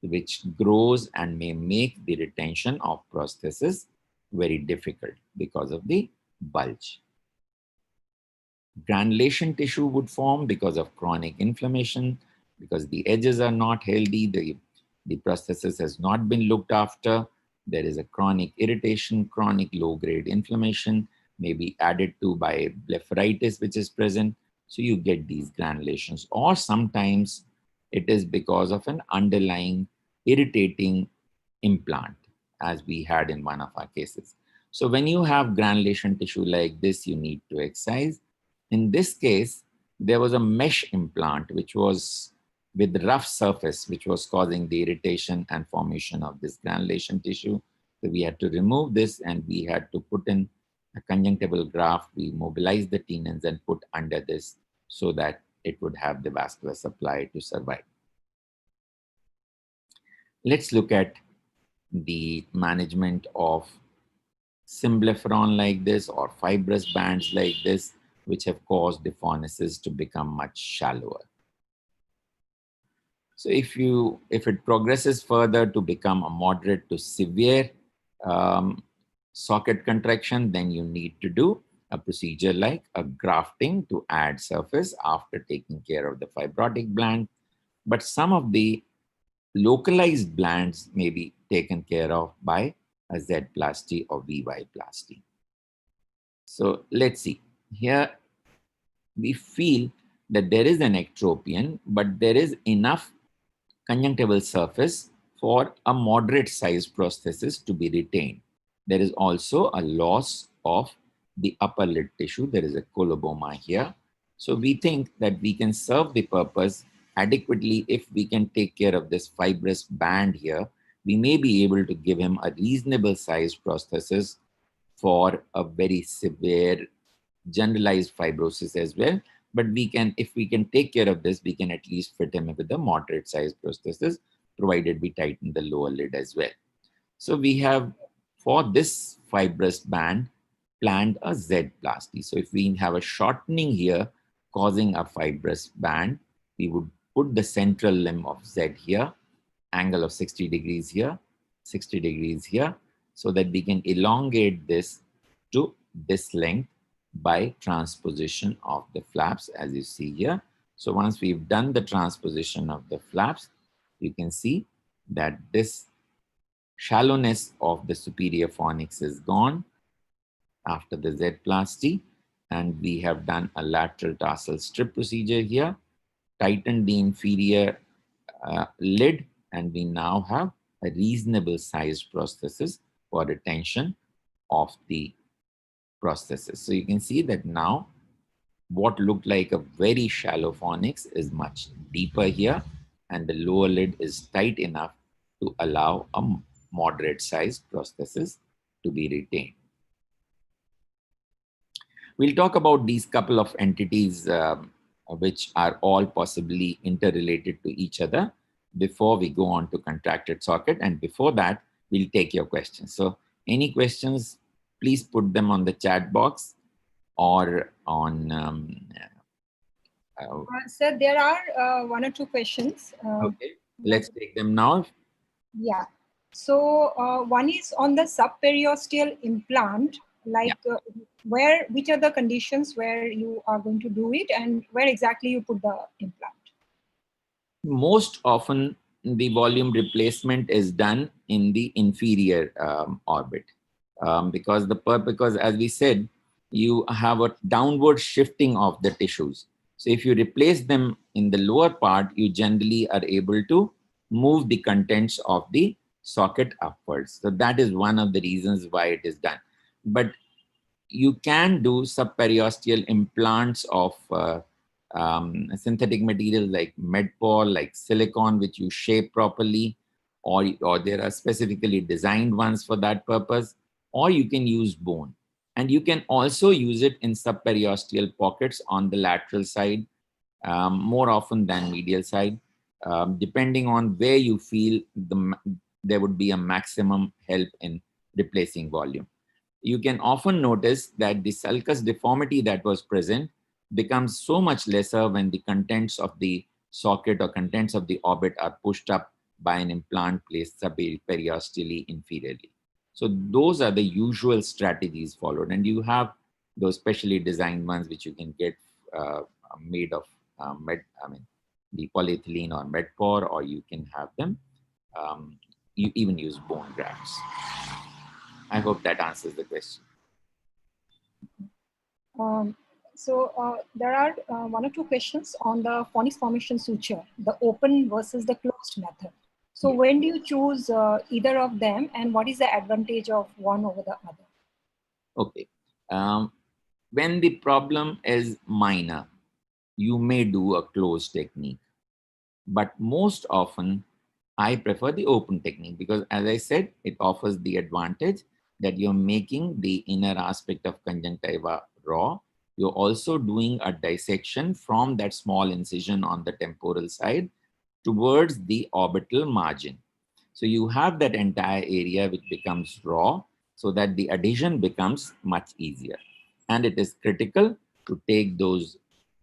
which grows and may make the retention of prosthesis very difficult because of the bulge. Granulation tissue would form because of chronic inflammation, because the edges are not healthy, the prosthesis has not been looked after. There is a chronic irritation, chronic low-grade inflammation, may be added to by blepharitis, which is present. So you get these granulations. Or sometimes it is because of an underlying irritating implant, as we had in one of our cases. So when you have granulation tissue like this, you need to excise. In this case, there was a mesh implant, which was with rough surface, which was causing the irritation and formation of this granulation tissue. So we had to remove this and we had to put in a conjunctival graft. We mobilized the tenons and put under this so that it would have the vascular supply to survive. Let's look at the management of symblepharon like this or fibrous bands like this, which have caused the fornices to become much shallower. So if it progresses further to become a moderate to severe socket contraction, then you need to do a procedure like a grafting to add surface after taking care of the fibrotic bland. But some of the localized blands may be taken care of by a Z-plasty or VY-plasty. So let's see. Here we feel that there is an ectropion, but there is enough conjunctival surface for a moderate sized prosthesis to be retained. There is also a loss of the upper lid tissue. There is a coloboma here. So we think that we can serve the purpose adequately if we can take care of this fibrous band here. We may be able to give him a reasonable sized prosthesis for a very severe generalized fibrosis as well. But if we can take care of this, we can at least fit him with a moderate sized prosthesis, provided we tighten the lower lid as well. So we have, for this fibrous band, planned a Z-plasty. So if we have a shortening here causing a fibrous band, we would put the central limb of Z here, angle of 60 degrees here, 60 degrees here, so that we can elongate this to this length by transposition of the flaps, as you see here. So once we've done the transposition of the flaps, you can see that this shallowness of the superior fornix is gone after the Z-plasty, and we have done a lateral tarsal strip procedure here, tightened the inferior lid, and we now have a reasonable sized prosthesis for retention of the prosthesis. So you can see that now what looked like a very shallow fornix is much deeper here, and the lower lid is tight enough to allow a moderate sized prosthesis to be retained. We'll talk about these couple of entities which are all possibly interrelated to each other before we go on to contracted socket. And before that, we'll take your questions. So any questions, please put them on the chat box or on... Sir, there are one or two questions. Okay, let's take them now. Yeah. So one is on the subperiosteal implant, like which are the conditions where you are going to do it and where exactly you put the implant? Most often, the volume replacement is done in the inferior orbit because as we said, you have a downward shifting of the tissues. So if you replace them in the lower part, you generally are able to move the contents of the socket upwards. So that is one of the reasons why it is done. But you can do subperiosteal implants of synthetic materials like Medpol, like silicone, which you shape properly, or there are specifically designed ones for that purpose, or you can use bone. And you can also use it in subperiosteal pockets on the lateral side, more often than medial side, depending on where you feel there would be a maximum help in replacing volume. You can often notice that the sulcus deformity that was present becomes so much lesser when the contents of the socket or contents of the orbit are pushed up by an implant placed subperiosteally inferiorly. So those are the usual strategies followed, and you have those specially designed ones which you can get made of the polyethylene or Medpor, or you can have them. You even use bone grafts. I hope that answers the question. There are one or two questions on the fornix formation suture, the open versus the closed method. So when do you choose either of them, and what is the advantage of one over the other? Okay. When the problem is minor, you may do a closed technique. But most often, I prefer the open technique because, as I said, it offers the advantage that you're making the inner aspect of conjunctiva raw. You're also doing a dissection from that small incision on the temporal side towards the orbital margin. So you have that entire area which becomes raw so that the adhesion becomes much easier. And it is critical to take those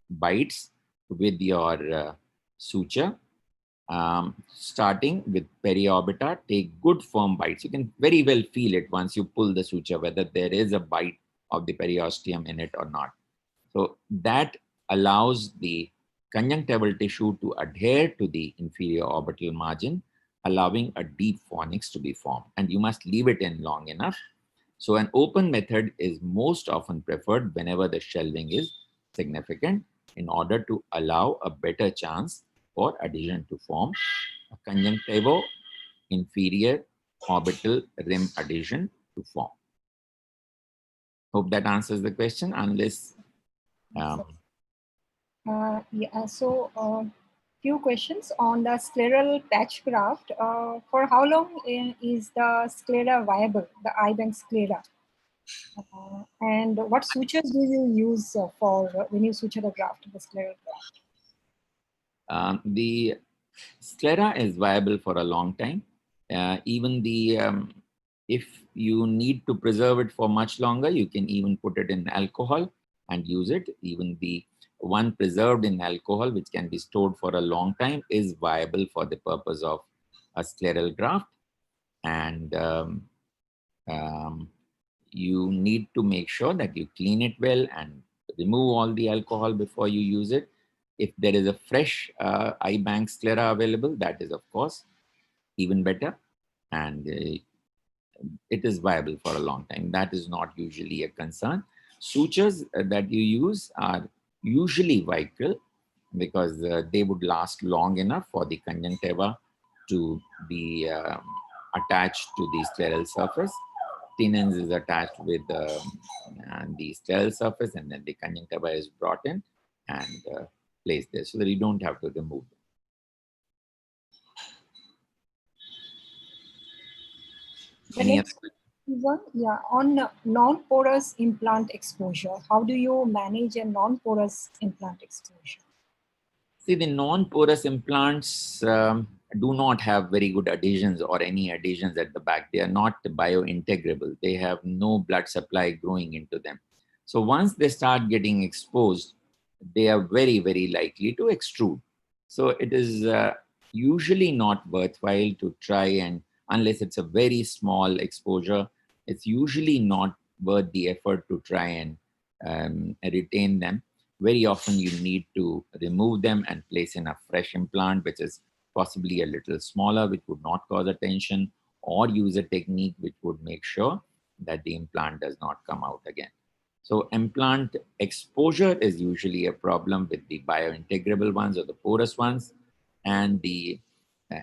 bites with your suture. Starting with periorbita, take good firm bites. You can very well feel it once you pull the suture, whether there is a bite of the periosteum in it or not. So that allows the conjunctival tissue to adhere to the inferior orbital margin, allowing a deep fornix to be formed. And you must leave it in long enough. So an open method is most often preferred whenever the shelving is significant in order to allow a better chance for adhesion to form, a conjunctivo inferior orbital rim adhesion to form. Hope that answers the question, unless... Few questions on the scleral patch graft. For how long is the sclera viable, the I-bank sclera? And what sutures do you use for when you suture the graft, the scleral graft? The sclera is viable for a long time. Even if you need to preserve it for much longer, you can even put it in alcohol and use it. Even one preserved in alcohol, which can be stored for a long time, is viable for the purpose of a scleral graft. And you need to make sure that you clean it well and remove all the alcohol before you use it. If there is a fresh eye bank sclera available, that is, of course, even better. And it is viable for a long time. That is not usually a concern. Sutures that you use are usually vital because they would last long enough for the conjunctiva to be attached to the scleral surface. Tenons is attached with the scleral surface, and then the conjunctiva is brought in and placed there so that you don't have to remove them. The next one, yeah, on non-porous implant exposure. How do you manage a non-porous implant exposure? See, the non-porous implants do not have very good adhesions or any adhesions at the back. They are not biointegrable. They have no blood supply growing into them. So once they start getting exposed, they are very, very likely to extrude. So it is usually not worthwhile to try, and unless it's a very small exposure, it's usually not worth the effort to try and retain them. Very often you need to remove them and place in a fresh implant, which is possibly a little smaller, which would not cause a tension, or use a technique which would make sure that the implant does not come out again. So implant exposure is usually a problem with the biointegrable ones or the porous ones, and the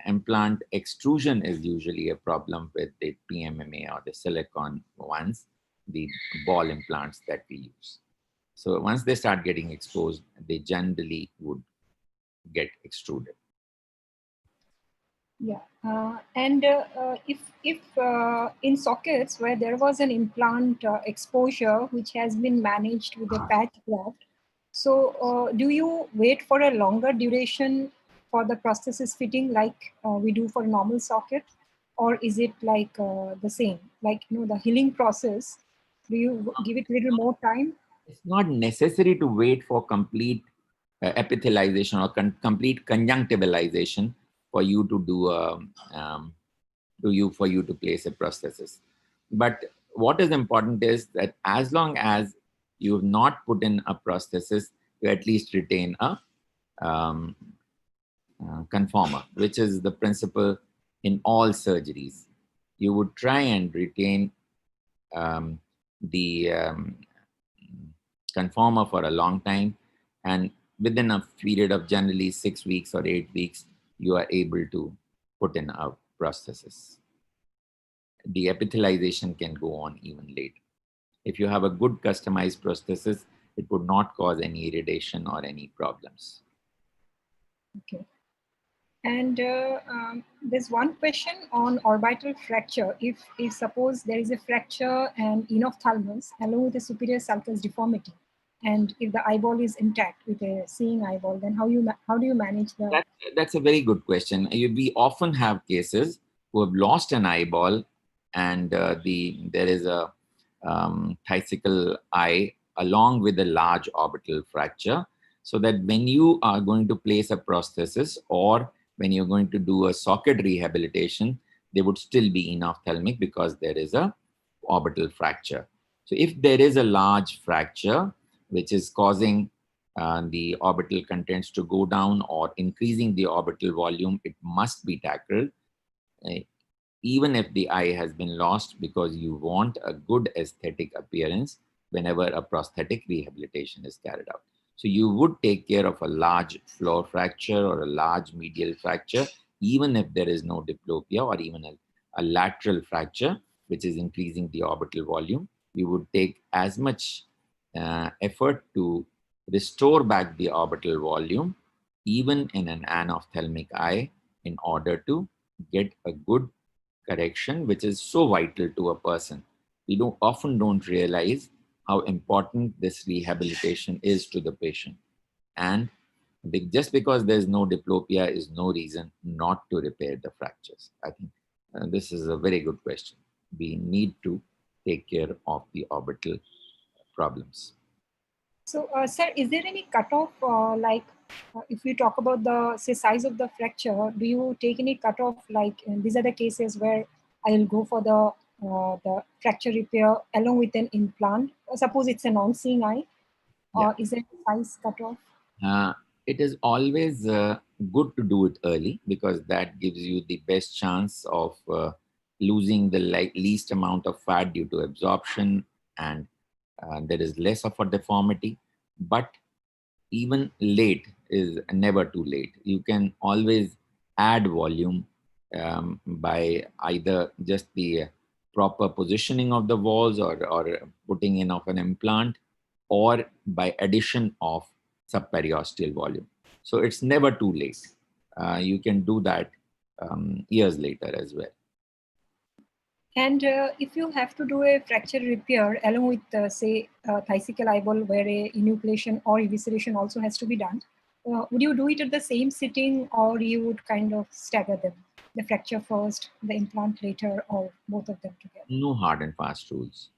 implant extrusion is usually a problem with the PMMA or the silicone ones, the ball implants that we use. So once they start getting exposed, they generally would get extruded. Yeah, and if in sockets where there was an implant exposure which has been managed with a patch graft, so do you wait for a longer duration for the prosthesis fitting like we do for normal socket, or is it like the same, like the healing process? Do you give it a little more time? It's not necessary to wait for complete epithelialization or complete conjunctivalization for you to do for you to place a prosthesis. But what is important is that as long as you have not put in a prosthesis, you at least retain a um, conformer, which is the principle in all surgeries. You would try and retain um, the conformer for a long time, and within a period of generally 6 weeks or 8 weeks, you are able to put in a prosthesis. The epithelialization can go on even later. If you have a good customized prosthesis, it would not cause any irritation or any problems. Okay. And there's one question on orbital fracture. If suppose there is a fracture and enophthalmos along with a superior sulcus deformity, and if the eyeball is intact with a seeing eyeball, then how do you manage the? That's a very good question. We often have cases who have lost an eyeball, and there is a tricycle eye along with a large orbital fracture, so that when you are going to place a prosthesis or when you're going to do a socket rehabilitation, they would still be enophthalmic because there is a orbital fracture. So if there is a large fracture which is causing the orbital contents to go down or increasing the orbital volume, it must be tackled, uh, even if the eye has been lost, because you want a good aesthetic appearance whenever a prosthetic rehabilitation is carried out. So you would take care of a large floor fracture or a large medial fracture, even if there is no diplopia or even a lateral fracture, which is increasing the orbital volume. You would take as much effort to restore back the orbital volume, even in an anophthalmic eye, in order to get a good correction, which is so vital to a person. We often don't realize how important this rehabilitation is to the patient. And just because there's no diplopia is no reason not to repair the fractures. I think this is a very good question. We need to take care of the orbital problems. So, sir, is there any cutoff, if we talk about the say size of the fracture, do you take any cutoff? Like these are the cases where I will go for the fracture repair along with an implant. Suppose it's a non-seeing eye. Yeah. Is there a size cutoff? Uh, it is always good to do it early because that gives you the best chance of losing the least amount of fat due to absorption, and there is less of a deformity. But even late is never too late. You can always add volume by either just the proper positioning of the walls, or putting in of an implant, or by addition of subperiosteal volume. So it's never too late. You can do that years later as well. And if you have to do a fracture repair along with, say, thicycle eyeball where a enucleation or evisceration also has to be done, would you do it at the same sitting, or you would kind of stagger them? The fracture first, the implant later, or both of them together? No hard and fast rules.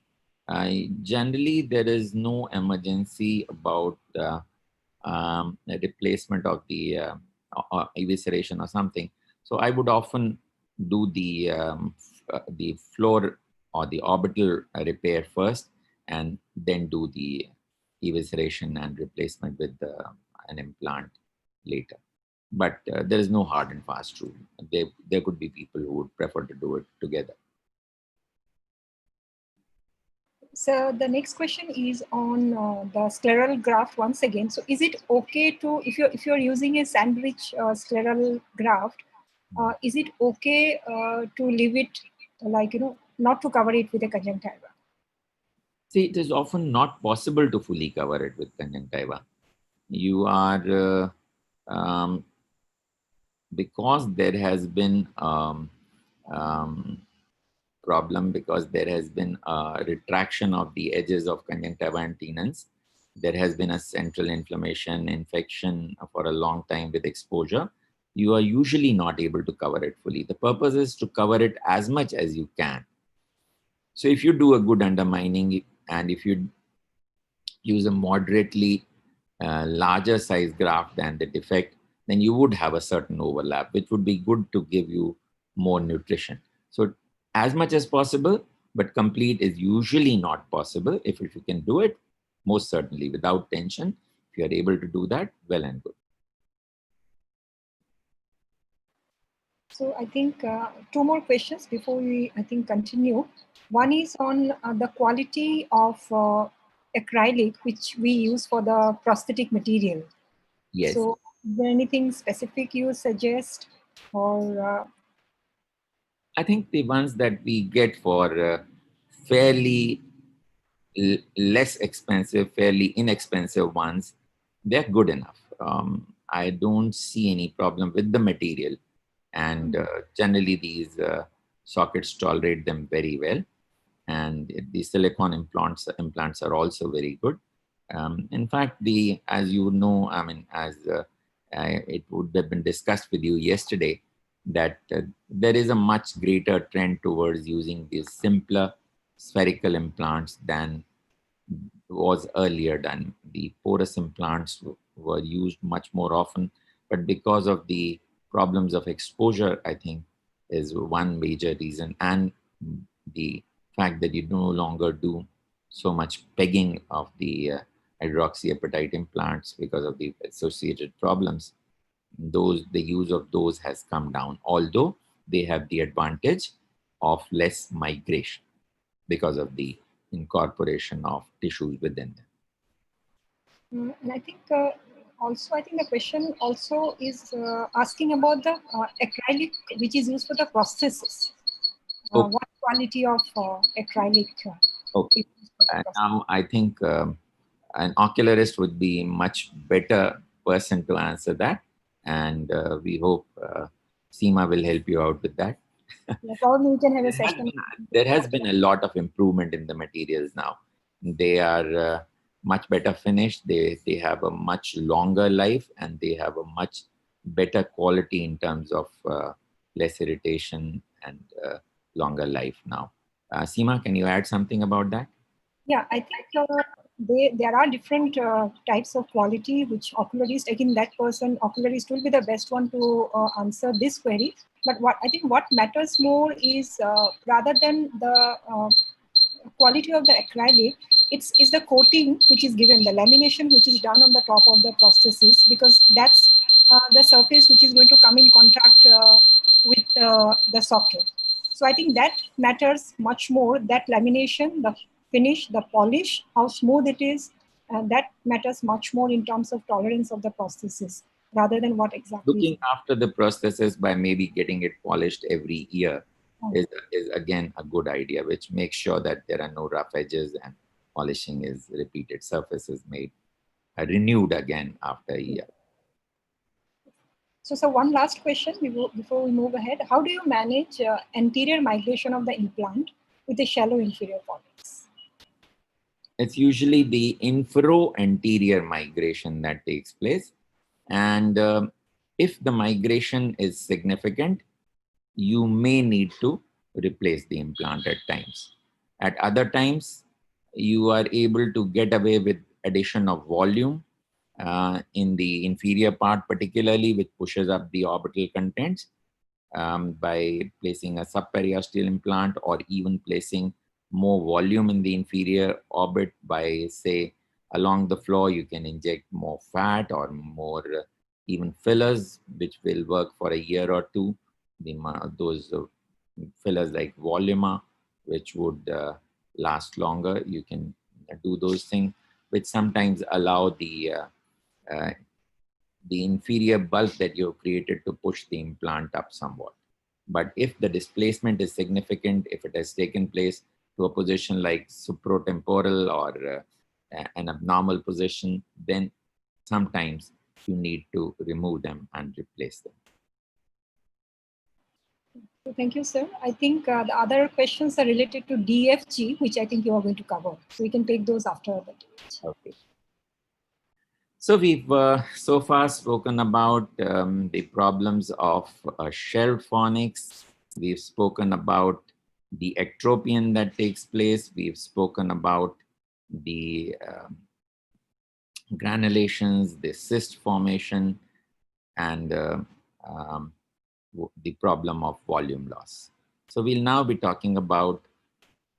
Generally, there is no emergency about a replacement of the evisceration or something. So I would often do the floor or the orbital repair first, and then do the evisceration and replacement with an implant later. But there is no hard and fast rule. There could be people who would prefer to do it together. So the next question is on the scleral graft once again. So is it okay to, if you're using a sandwich scleral graft, is it okay to leave it not to cover it with a conjunctiva? See, it is often not possible to fully cover it with conjunctiva. You are because there has been problem, because there has been a retraction of the edges of conjunctiva and tenons. There has been a central inflammation, infection for a long time with exposure. You are usually not able to cover it fully. The purpose is to cover it as much as you can. So if you do a good undermining, and if you use a moderately larger size graft than the defect, then you would have a certain overlap, which would be good to give you more nutrition. So as much as possible, but complete is usually not possible. If you can do it, most certainly without tension, if you are able to do that, well and good. So I think two more questions before we, I think, continue. One is on the quality of acrylic, which we use for the prosthetic material. Yes. So is there anything specific you suggest, or I think the ones that we get for fairly less expensive, fairly inexpensive ones, they're good enough. I don't see any problem with the material, and generally these sockets tolerate them very well. And the silicone implants are also very good. In fact, as you know, I mean, as it would have been discussed with you yesterday, that there is a much greater trend towards using these simpler spherical implants than was earlier done. The porous implants were used much more often, but because of the problems of exposure, I think is one major reason, and the fact that you no longer do so much pegging of the hydroxyapatite implants because of the associated problems. The use of those has come down, although they have the advantage of less migration because of the incorporation of tissues within them. And I think also, I think the question also is asking about the acrylic which is used for the prosthesis. Okay. What quality of acrylic? Okay. Is used for the prosthesis? Now, I think an ocularist would be much better person to answer that, and we hope Seema will help you out with that. Yeah, probably we can have a session. There has been a lot of improvement in the materials now. They are much better finished. They have a much longer life, and they have a much better quality in terms of less irritation and longer life now. Seema, can you add something about that? Yeah, I think there are different types of quality which ocularist, again that person, ocularist will be the best one to answer this query. But what I think what matters more is rather than the quality of the acrylic, it's the coating which is given, the lamination which is done on the top of the prosthesis, because that's the surface which is going to come in contact with the socket. So I think that matters much more, that lamination, the finish, the polish, how smooth it is, and that matters much more in terms of tolerance of the prosthesis rather than what exactly. Looking after the prosthesis by maybe getting it polished every year is again a good idea, which makes sure that there are no rough edges and polishing is repeated. Surface is made renewed again after a year. So one last question before we move ahead. How do you manage anterior migration of the implant with a shallow inferior fornix? It's usually the infero-anterior migration that takes place. And if the migration is significant, you may need to replace the implant at times. At other times, you are able to get away with addition of volume in the inferior part, particularly, which pushes up the orbital contents by placing a subperiosteal implant, or even placing more volume in the inferior orbit by, say, along the floor, you can inject more fat or more even fillers, which will work for a year or two. Those fillers like Voluma, which would last longer. You can do those things, which sometimes allow the inferior bulk that you've created to push the implant up somewhat. But if the displacement is significant, if it has taken place to a position like supratemporal or an abnormal position, then sometimes you need to remove them and replace them. Thank you, sir. I think the other questions are related to DFG, which I think you are going to cover. So we can take those after that. Okay. So we've so far spoken about the problems of shelved fornix. We've spoken about the ectropion that takes place. We've spoken about the granulations, the cyst formation, and the problem of volume loss. So we'll now be talking about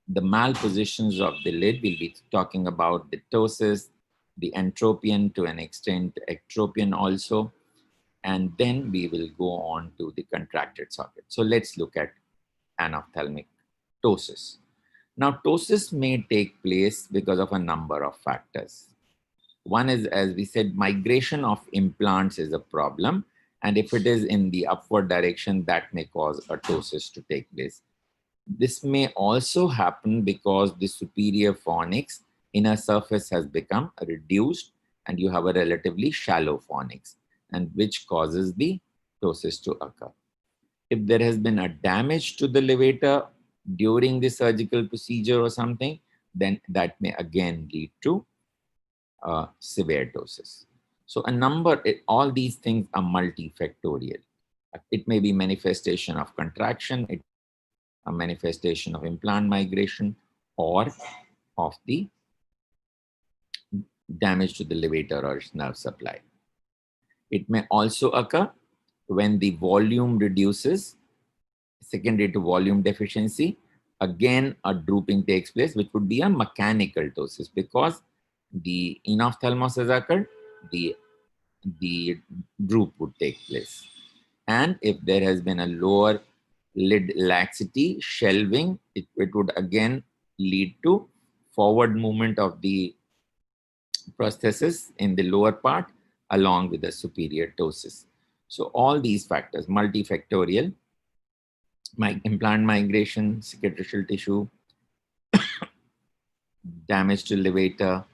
the malpositions of the lid. We'll be talking about the ptosis, the entropion, to an extent ectropion also, and then we will go on to the contracted socket. So let's look at anophthalmic ptosis. Now, ptosis may take place because of a number of factors. One is, as we said, migration of implants is a problem, and if it is in the upward direction, that may cause a ptosis to take place. This may also happen because the superior fornix inner surface has become reduced and you have a relatively shallow fornix, and which causes the ptosis to occur. If there has been a damage to the levator during the surgical procedure or something, then that may again lead to severe ptosis. So all these things are multifactorial. It may be manifestation of contraction, a manifestation of implant migration, or of the damage to the levator or nerve supply. It may also occur when the volume reduces, secondary to volume deficiency. Again, a drooping takes place, which would be a mechanical ptosis, because the enophthalmos has occurred, the droop would take place. And if there has been a lower lid laxity, shelving, it would again lead to forward movement of the prosthesis in the lower part along with the superior ptosis. So all these factors, multifactorial, implant migration, cicatricial tissue, damage to levator,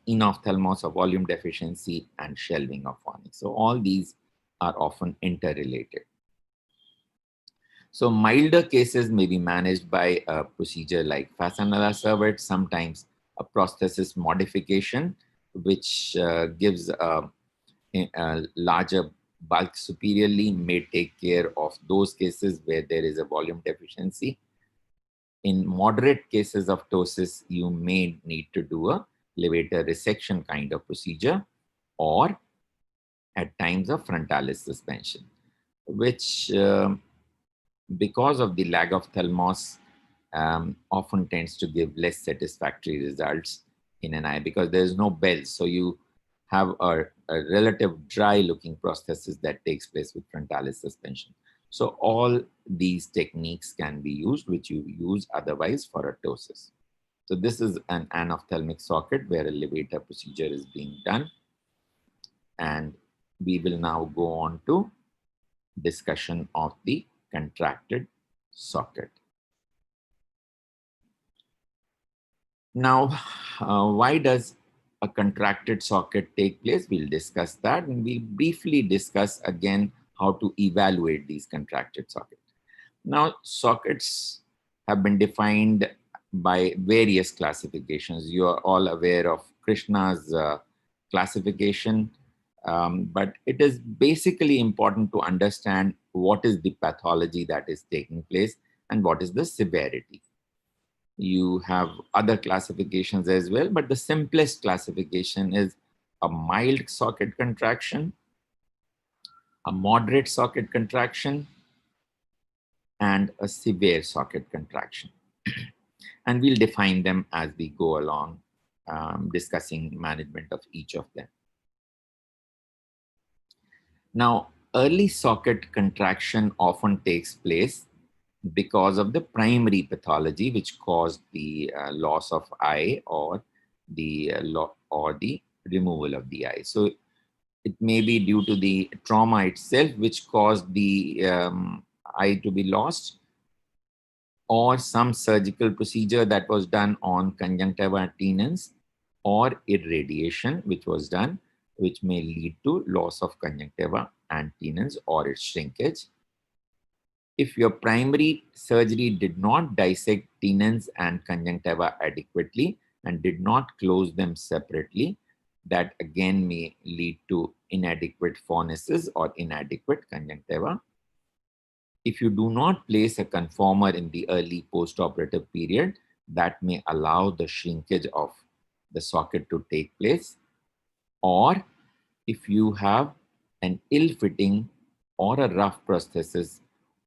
enophthalmos or volume deficiency, and shelving of fornix. So all these are often interrelated. So milder cases may be managed by a procedure like Fasanella Servet, sometimes a prosthesis modification, which gives a larger bulk superiorly, may take care of those cases where there is a volume deficiency. In moderate cases of ptosis, you may need to do a levator resection kind of procedure, or at times of frontalis suspension, which because of the lag of thalamus often tends to give less satisfactory results in an eye because there is no bell. So you have a relative dry looking prosthesis that takes place with frontalis suspension. So all these techniques can be used, which you use otherwise for a ptosis. So this is an anophthalmic socket where a levator procedure is being done. And we will now go on to discussion of the contracted socket. Now, why does a contracted socket take place? We'll discuss that, and we'll briefly discuss again how to evaluate these contracted sockets. Now, sockets have been defined by various classifications. You are all aware of Krishna's classification, but it is basically important to understand what is the pathology that is taking place and what is the severity. You have other classifications as well, but the simplest classification is a mild socket contraction, a moderate socket contraction, and a severe socket contraction. And we'll define them as we go along, discussing management of each of them. Now, early socket contraction often takes place because of the primary pathology which caused the loss of eye or the removal of the eye. So it may be due to the trauma itself which caused the eye to be lost, or some surgical procedure that was done on conjunctiva tenens, or irradiation which was done, which may lead to loss of conjunctiva and tenens or its shrinkage. If your primary surgery did not dissect tenens and conjunctiva adequately and did not close them separately, that again may lead to inadequate phonesis or inadequate conjunctiva. If you do not place a conformer in the early postoperative period, that may allow the shrinkage of the socket to take place. Or if you have an ill-fitting or a rough prosthesis,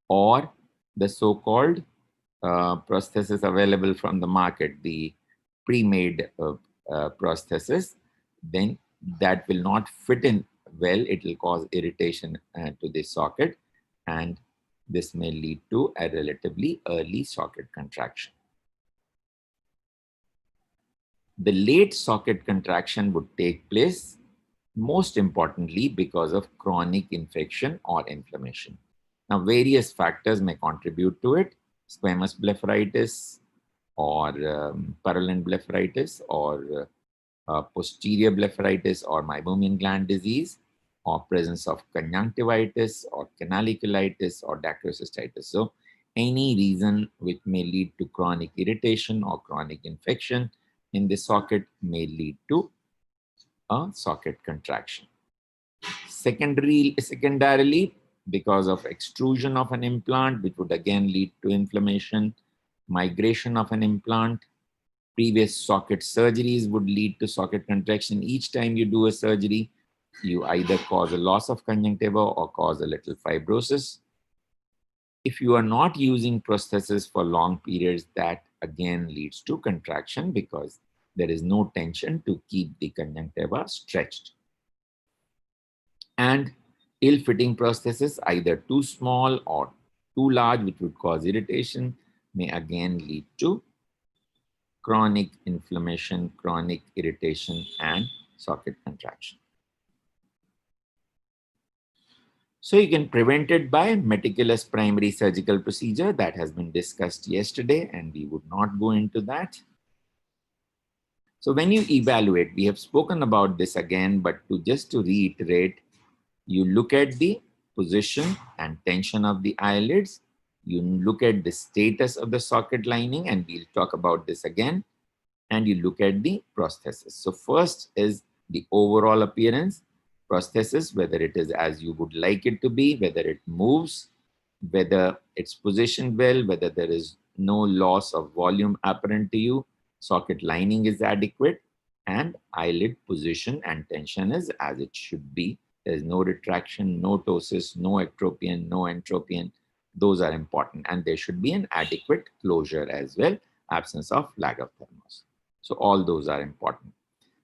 or the so-called prosthesis available from the market, the pre-made prosthesis, then that will not fit in well. It will cause irritation to the socket, and this may lead to a relatively early socket contraction. The late socket contraction would take place most importantly because of chronic infection or inflammation. Now, various factors may contribute to it: squamous blepharitis, or purulent blepharitis, or posterior blepharitis, or meibomian gland disease, or presence of conjunctivitis, or canaliculitis, or dacryocystitis. So any reason which may lead to chronic irritation or chronic infection in the socket may lead to a socket contraction. Secondarily, because of extrusion of an implant, which would again lead to inflammation, migration of an implant, previous socket surgeries would lead to socket contraction. Each time you do a surgery, you either cause a loss of conjunctiva or cause a little fibrosis. If you are not using prosthesis for long periods, that again leads to contraction because there is no tension to keep the conjunctiva stretched. And ill-fitting prosthesis, either too small or too large, which would cause irritation, may again lead to chronic inflammation, chronic irritation, and socket contraction. So you can prevent it by meticulous primary surgical procedure that has been discussed yesterday, and we would not go into that. So when you evaluate, we have spoken about this again, but just to reiterate, you look at the position and tension of the eyelids. You look at the status of the socket lining, and we'll talk about this again. And you look at the prosthesis. So first is the overall appearance. Prosthesis, whether it is as you would like it to be, whether it moves, whether it's positioned well, whether there is no loss of volume apparent to you, socket lining is adequate. and eyelid position and tension is as it should be. There is no retraction, no ptosis, no ectropion, no entropion. Those are important, and there should be an adequate closure as well, absence of lag of thermos. So all those are important.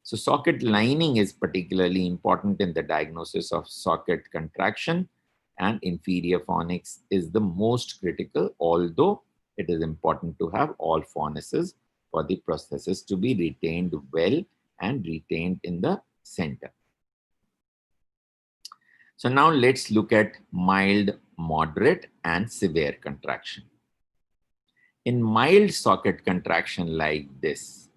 So socket lining is particularly important in the diagnosis of socket contraction, and inferior fornix is the most critical, although it is important to have all fornices for the prosthesis to be retained well and retained in the center. So now let's look at mild, moderate, and severe contraction. In mild socket contraction like this,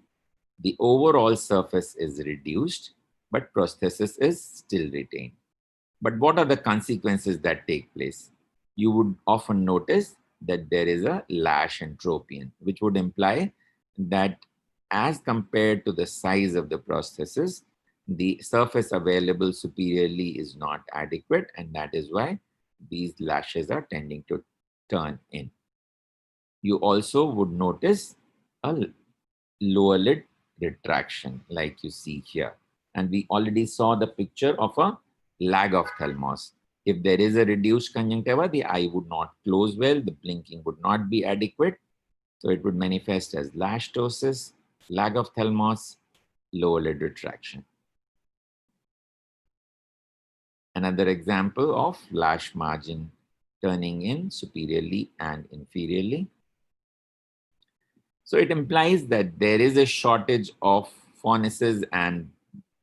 the overall surface is reduced, but prosthesis is still retained. But what are the consequences that take place? You would often notice that there is a lash entropion, which would imply that as compared to the size of the prosthesis, the surface available superiorly is not adequate, and that is why these lashes are tending to turn in. You also would notice a lower lid retraction like you see here. And we already saw the picture of a lag of thalamus. If there is a reduced conjunctiva, the eye would not close well, the blinking would not be adequate. So it would manifest as lash ptosis, lag of thalamus, lower lid retraction. Another example of lash margin turning in superiorly and inferiorly. So it implies that there is a shortage of fornices and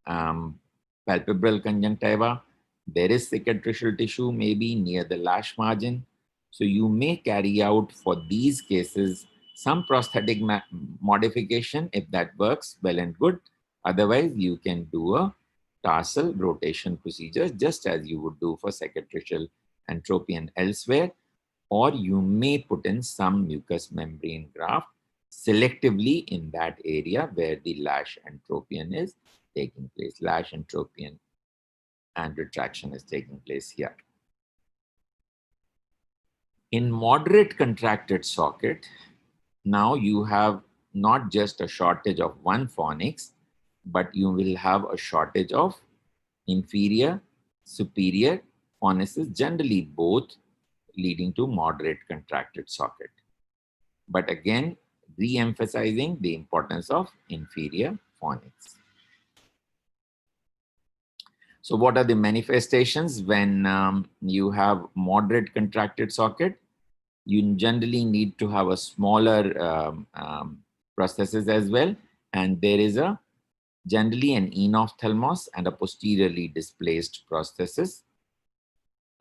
palpebral conjunctiva. There is cicatricial tissue maybe near the lash margin. So you may carry out for these cases some prosthetic modification if that works well and good. Otherwise, you can do a tarsal rotation procedure just as you would do for cicatricial entropion elsewhere, or you may put in some mucous membrane graft selectively in that area where the lash entropion is taking place. Lash entropion and retraction is taking place here. In moderate contracted socket, now you have not just a shortage of one fornix, but you will have a shortage of inferior, superior fornices, generally both leading to moderate contracted socket. But again, re-emphasizing the importance of inferior fornix. So what are the manifestations when you have moderate contracted socket? You generally need to have a smaller prosthesis as well. And there is a generally an enophthalmos and a posteriorly displaced prosthesis.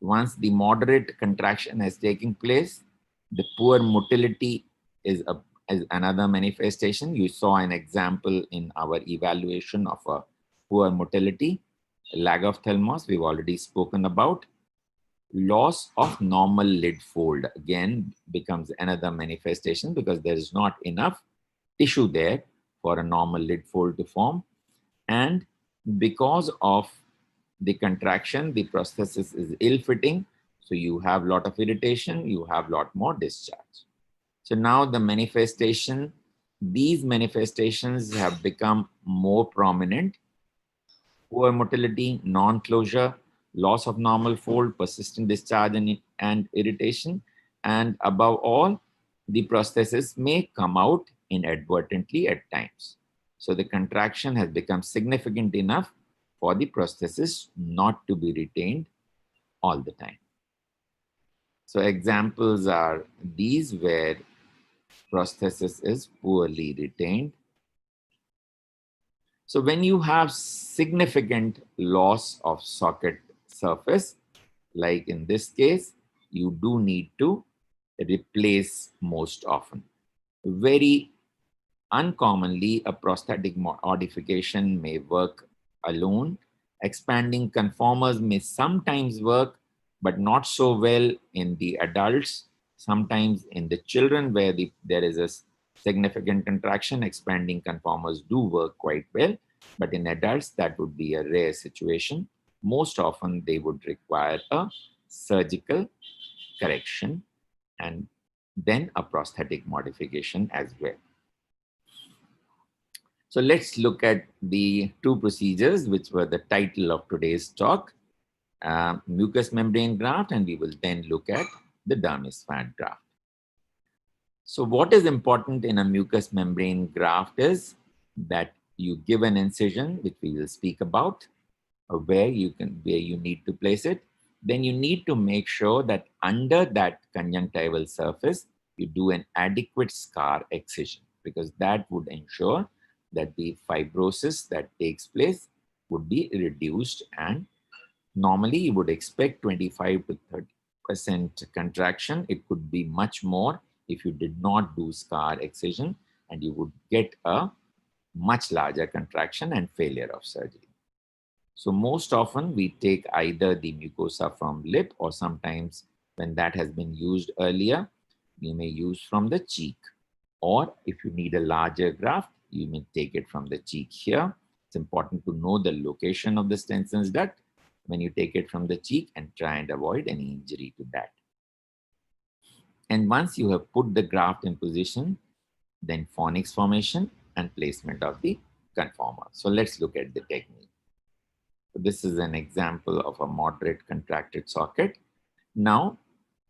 Once the moderate contraction has taken place, the poor motility is another manifestation. You saw an example in our evaluation of a poor motility. Lag of thalamus, we've already spoken about. Loss of normal lid fold again becomes another manifestation because there is not enough tissue there for a normal lid fold to form. And because of the contraction, the prosthesis is ill-fitting. So you have a lot of irritation, you have a lot more discharge. So now the manifestation, these manifestations have become more prominent. Poor motility, non-closure, loss of normal fold, persistent discharge and irritation. And above all, the prosthesis may come out inadvertently at times. So the contraction has become significant enough for the prosthesis not to be retained all the time. So examples are these where prosthesis is poorly retained. So when you have significant loss of socket surface, like in this case, you do need to replace most often. Very uncommonly, a prosthetic modification may work alone. Expanding conformers may sometimes work, but not so well in the adults. Sometimes in the children where there is a significant contraction, expanding conformers do work quite well, but in adults, that would be a rare situation. Most often, they would require a surgical correction and then a prosthetic modification as well. So let's look at the two procedures, which were the title of today's talk, mucous membrane graft, and we will then look at the dermis fat graft. So what is important in a mucous membrane graft is that you give an incision, which we will speak about, where you need to place it. Then you need to make sure that under that conjunctival surface, you do an adequate scar excision, because that would ensure that the fibrosis that takes place would be reduced, and normally you would expect 25 to 30% contraction. It could be much more if you did not do scar excision, and you would get a much larger contraction and failure of surgery. So most often we take either the mucosa from lip, or sometimes when that has been used earlier, you may use from the cheek. Or if you need a larger graft, you may take it from the cheek here. It's important to know the location of the Stenson's duct when you take it from the cheek, and try and avoid any injury to that. And once you have put the graft in position, then fornix formation and placement of the conformer. So let's look at the technique. This is an example of a moderate contracted socket. Now,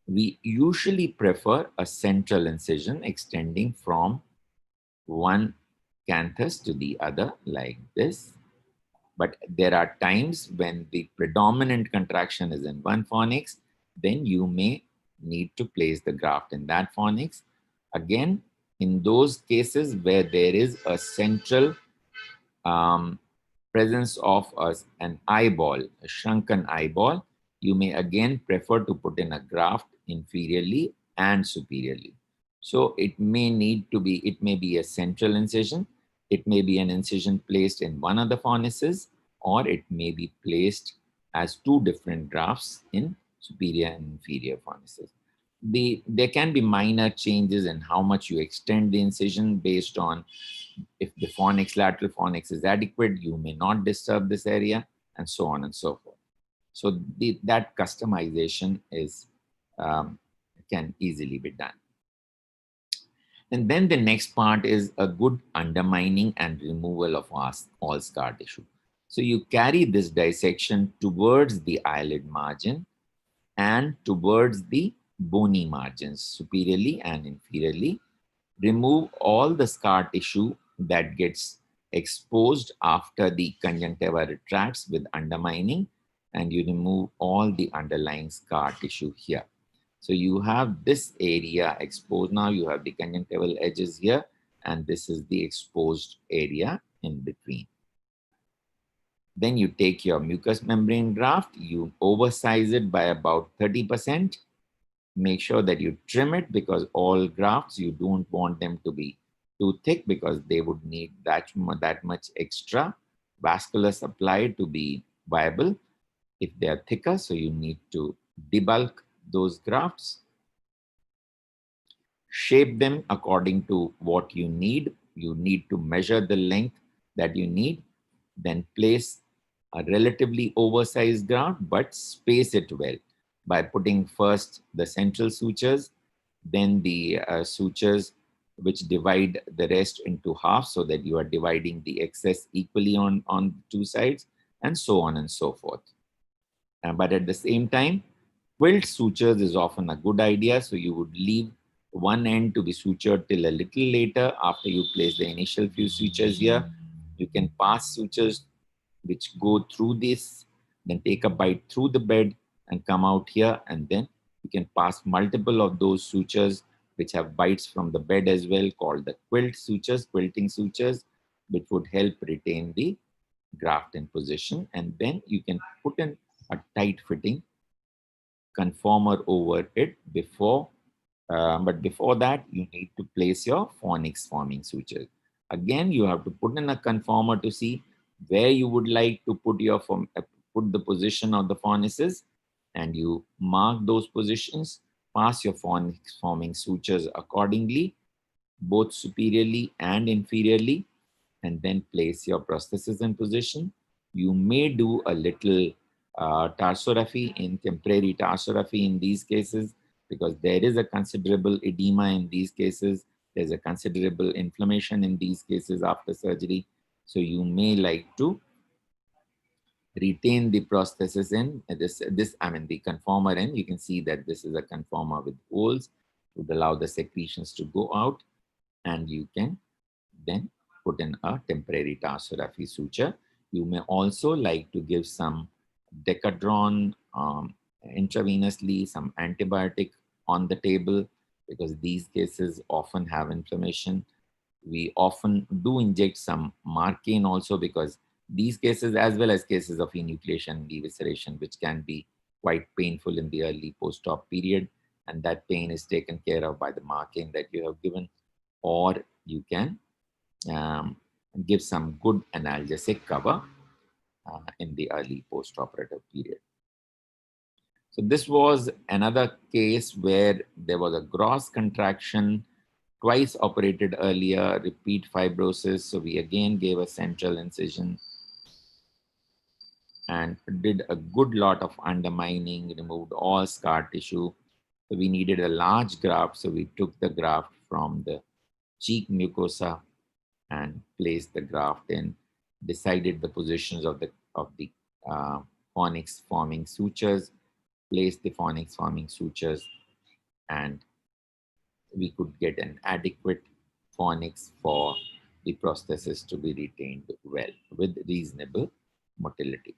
we usually prefer a central incision extending from one canthus to the other like this. But there are times when the predominant contraction is in one fornix, then you may need to place the graft in that fornix. Again, in those cases where there is a central presence of an eyeball, a shrunken eyeball, you may again prefer to put in a graft inferiorly and superiorly. So it may be a central incision, it may be an incision placed in one of the fornices, or it may be placed as two different grafts in superior and inferior fornices. There can be minor changes in how much you extend the incision based on if the lateral fornix is adequate, you may not disturb this area, and so on and so forth. So that customization can easily be done. And then the next part is a good undermining and removal of all scar tissue. So you carry this dissection towards the eyelid margin and towards the bony margins, superiorly and inferiorly. Remove all the scar tissue that gets exposed after the conjunctiva retracts with undermining, and you remove all the underlying scar tissue here. So you have this area exposed. Now you have the conjunctival edges here, and this is the exposed area in between. Then you take your mucous membrane graft, you oversize it by about 30%. Make sure that you trim it, because all grafts, you don't want them to be too thick, because they would need that much extra vascular supply to be viable if they are thicker. So you need to debulk those grafts, shape them according to what you need. You need to measure the length that you need, then place a relatively oversized graft, but space it well by putting first the central sutures, then the sutures which divide the rest into half, so that you are dividing the excess equally on two sides, and so on and so forth. But at the same time, quilt sutures is often a good idea. So you would leave one end to be sutured till a little later after you place the initial few sutures here. You can pass sutures which go through this, then take a bite through the bed and come out here, and then you can pass multiple of those sutures which have bites from the bed as well, called the quilting sutures, which would help retain the graft in position. And then you can put in a tight fitting conformer over it but before that, you need to place your fornix forming sutures. Again, you have to put in a conformer to see where you would like to put put the position of the fornices, and you mark those positions, pass your fornix forming sutures accordingly, both superiorly and inferiorly, and then place your prosthesis in position. You may do a little temporary tarsorrhaphy in these cases, because there is a considerable edema in these cases. There's a considerable inflammation in these cases after surgery. So you may like to retain the prosthesis in the conformer in. You can see that this is a conformer with holes, would allow the secretions to go out, and you can then put in a temporary tarsorrhaphy suture. You may also like to give some Decadron intravenously, some antibiotic on the table, because these cases often have inflammation. We often do inject some Marcaine also, because these cases, as well as cases of enucleation and evisceration, which can be quite painful in the early post-op period, and that pain is taken care of by the Marcaine that you have given, or you can give some good analgesic cover in the early post-operative period. So this was another case where there was a gross contraction, twice operated earlier, repeat fibrosis. So we again gave a central incision and did a good lot of undermining, removed all scar tissue. So we needed a large graft. So we took the graft from the cheek mucosa and placed the graft in, decided the positions of the fornix forming sutures, placed the fornix forming sutures, and we could get an adequate fornix for the prosthesis to be retained well with reasonable motility.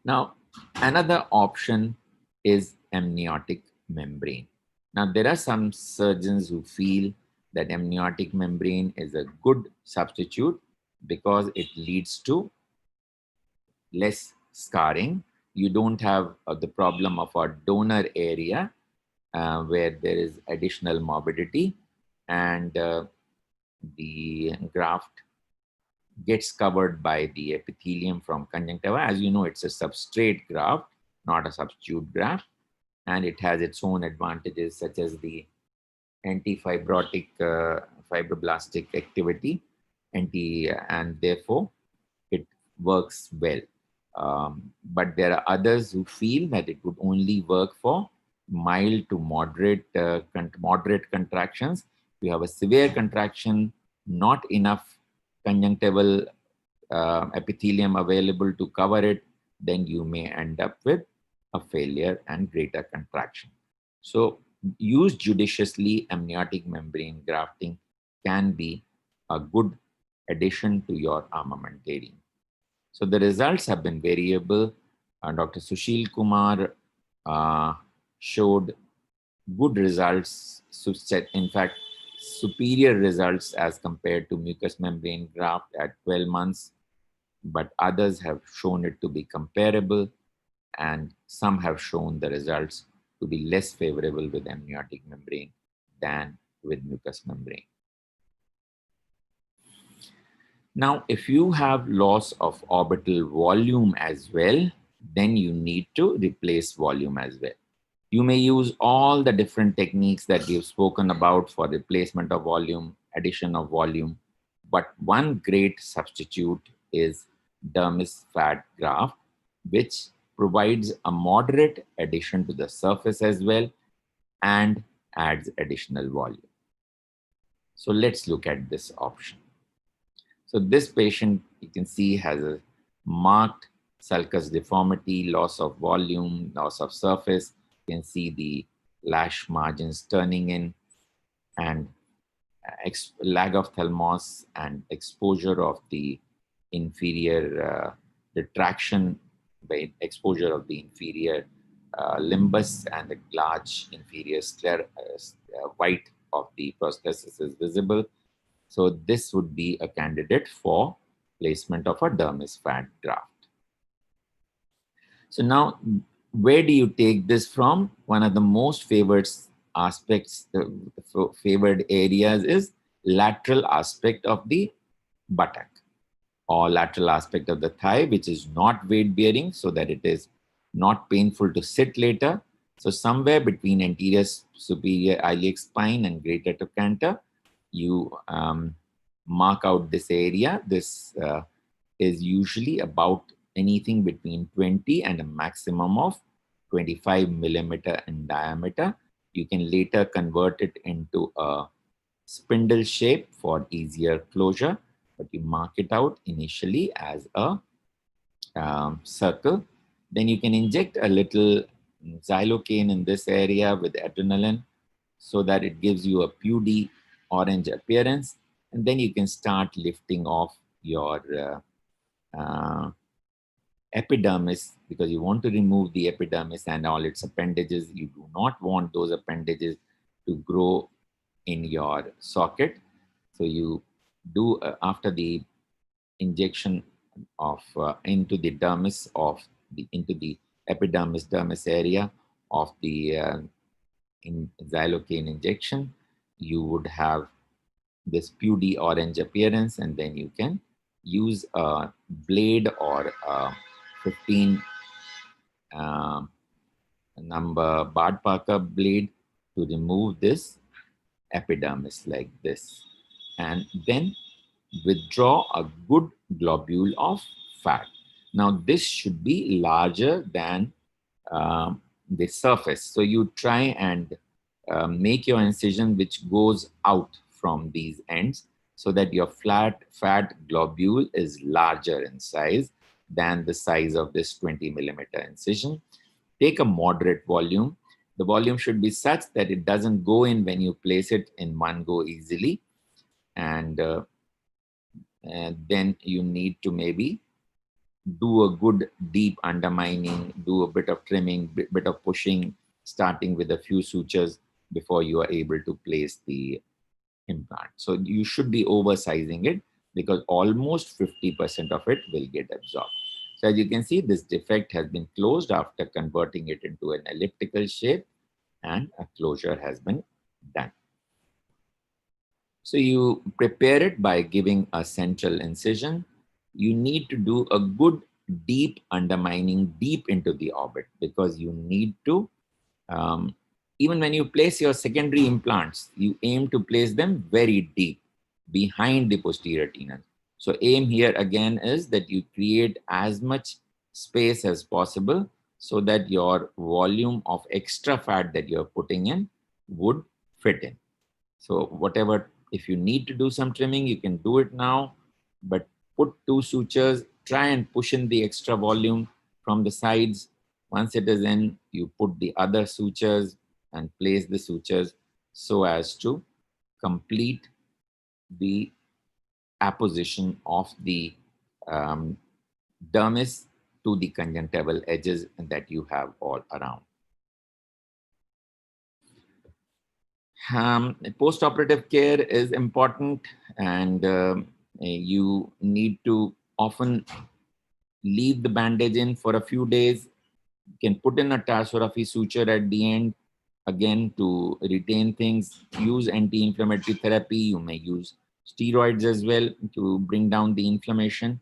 Now, another option is amniotic membrane. Now, there are some surgeons who feel that amniotic membrane is a good substitute because it leads to less scarring. You don't have the problem of a donor area where there is additional morbidity, and the graft gets covered by the epithelium from conjunctiva. As you know, it's a substrate graft, not a substitute graft, and it has its own advantages such as the anti-fibrotic fibroblastic activity, and therefore it works well. But there are others who feel that it would only work for mild to moderate contractions. If you have a severe contraction, not enough conjunctival epithelium available to cover it, then you may end up with a failure and greater contraction. So use judiciously. Amniotic membrane grafting can be a good addition to your armamentarium. So the results have been variable. Dr. Sushil Kumar showed good results, in fact, superior results as compared to mucous membrane graft at 12 months, but others have shown it to be comparable, and some have shown the results to be less favorable with amniotic membrane than with mucous membrane. Now, if you have loss of orbital volume as well, then you need to replace volume as well. You may use all the different techniques that we've spoken about for replacement of volume, addition of volume, but one great substitute is dermis fat graft, which provides a moderate addition to the surface as well and adds additional volume. So let's look at this option. So this patient, you can see, has a marked sulcus deformity, loss of volume, loss of surface. You can see the lash margins turning in, and lag of thalamus and exposure of the inferior retraction by exposure of the inferior limbus, and the large inferior white of the prosthesis is visible. So this would be a candidate for placement of a dermis fat graft. So now, where do you take this from? One of the most favored aspects, favored areas is lateral aspect of the buttock or lateral aspect of the thigh, which is not weight bearing, so that it is not painful to sit later. So somewhere between anterior superior iliac spine and greater trochanter, you mark out this area. This is usually about anything between 20 and a maximum of 25 millimeter in diameter. You can later convert it into a spindle shape for easier closure, but you mark it out initially as a circle. Then you can inject a little xylocaine in this area with adrenaline so that it gives you a pudy orange appearance. And then you can start lifting off your epidermis, because you want to remove the epidermis and all its appendages. You do not want those appendages to grow in your socket. So you do after the injection of into the dermis of the into the epidermis dermis area of the in xylocaine injection, you would have this pudy orange appearance, and then you can use a blade or a 15 number Bard Parker blade to remove this epidermis like this, and then withdraw a good globule of fat. Now this should be larger than the surface. So you try and make your incision which goes out from these ends so that your flat fat globule is larger in size than the size of this 20 millimeter incision. Take a moderate volume. The volume should be such that it doesn't go in when you place it in one go easily. And then you need to maybe do a good deep undermining, do a bit of trimming, bit of pushing, starting with a few sutures before you are able to place the implant. So you should be oversizing it because almost 50% of it will get absorbed. So as you can see, this defect has been closed after converting it into an elliptical shape, and a closure has been done. So you prepare it by giving a central incision. You need to do a good deep undermining deep into the orbit, because you need to, even when you place your secondary implants, you aim to place them very deep behind the posterior tenon. So aim here again is that you create as much space as possible so that your volume of extra fat that you're putting in would fit in. So whatever, if you need to do some trimming, you can do it now, but put two sutures, try and push in the extra volume from the sides. Once it is in, you put the other sutures and place the sutures so as to complete the apposition of the dermis to the conjunctival edges that you have all around. Post-operative care is important, and you need to often leave the bandage in for a few days. You can put in a tarsorrhaphy suture at the end, again to retain things. Use anti-inflammatory therapy. You may use steroids as well to bring down the inflammation.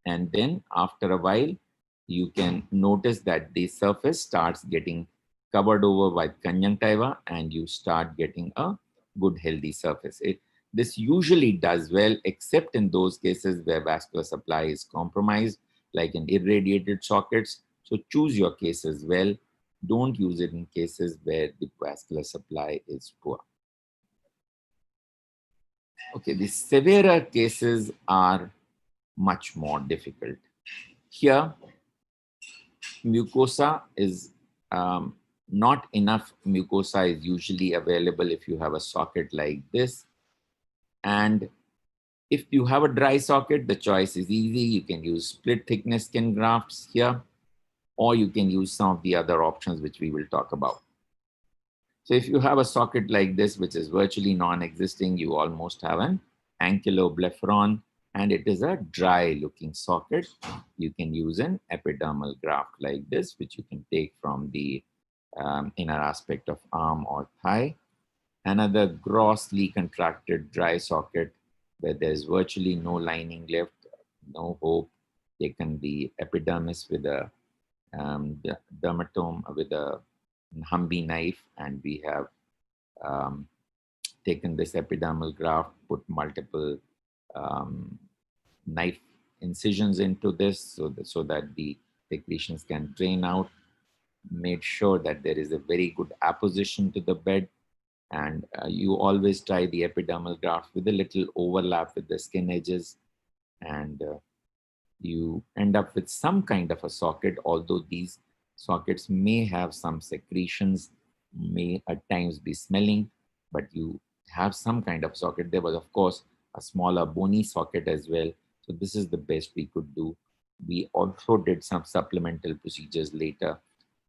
And then after a while, you can notice that the surface starts getting covered over by conjunctiva, and you start getting a good healthy surface. This usually does well, except in those cases where vascular supply is compromised, like in irradiated sockets. So choose your cases well. Don't use it in cases where the vascular supply is poor. Okay, the severer cases are much more difficult. Here, mucosa is not enough mucosa is usually available if you have a socket like this. And if you have a dry socket, the choice is easy. You can use split thickness skin grafts here, or you can use some of the other options which we will talk about. So if you have a socket like this, which is virtually non-existing, you almost have an ankyloblepharon, and it is a dry looking socket. You can use an epidermal graft like this, which you can take from the inner aspect of arm or thigh. Another grossly contracted dry socket where there's virtually no lining left, no hope. Taken the epidermis with a dermatome with a Humvee knife, and we have taken this epidermal graft, put multiple knife incisions into this so that the secretions can drain out. made sure that there is a very good apposition to the bed, and you always try the epidermal graft with a little overlap with the skin edges, and you end up with some kind of a socket, although these sockets may have some secretions, may at times be smelling, but you have some kind of socket. There was, of course, a smaller bony socket as well. So this is the best we could do. We also did some supplemental procedures later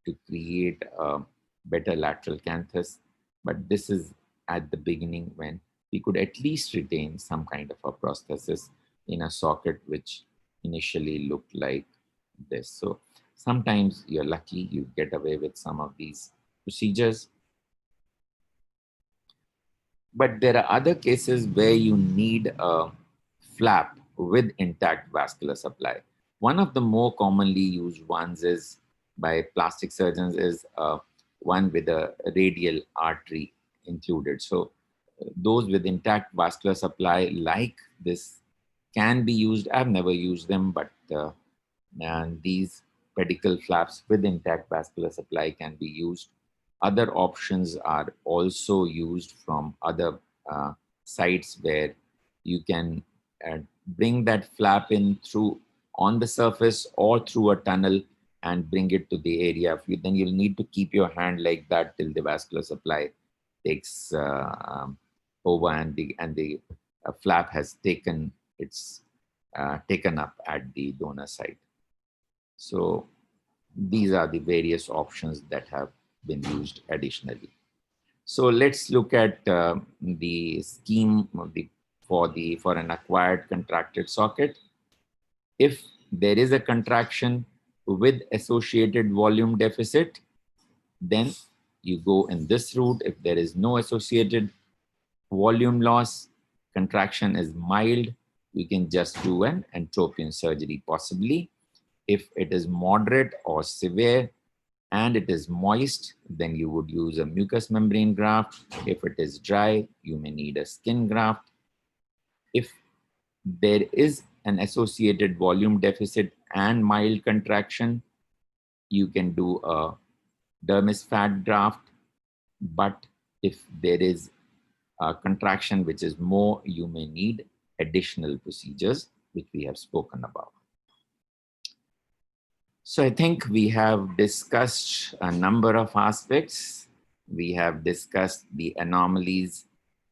to create a better lateral canthus, but this is at the beginning when we could at least retain some kind of a prosthesis in a socket which initially looked like this. So sometimes you're lucky, you get away with some of these procedures. But there are other cases where you need a flap with intact vascular supply. One of the more commonly used ones is by plastic surgeons is one with a radial artery included. So those with intact vascular supply like this can be used. I've never used them, but and these pedicle flaps with intact vascular supply can be used. Other options are also used from other sites where you can bring that flap in through on the surface or through a tunnel and bring it to the area. Then you'll need to keep your hand like that till the vascular supply takes over and the flap has taken up at the donor site. So these are the various options that have been used additionally. So let's look at the scheme of for an acquired contracted socket. If there is a contraction with associated volume deficit, then you go in this route. If there is no associated volume loss, contraction is mild, we can just do an entropion surgery possibly. If it is moderate or severe and it is moist, then you would use a mucous membrane graft. If it is dry, you may need a skin graft. If there is an associated volume deficit and mild contraction, you can do a dermis fat graft. But if there is a contraction which is more, you may need additional procedures, which we have spoken about. So I think we have discussed a number of aspects. We have discussed the anomalies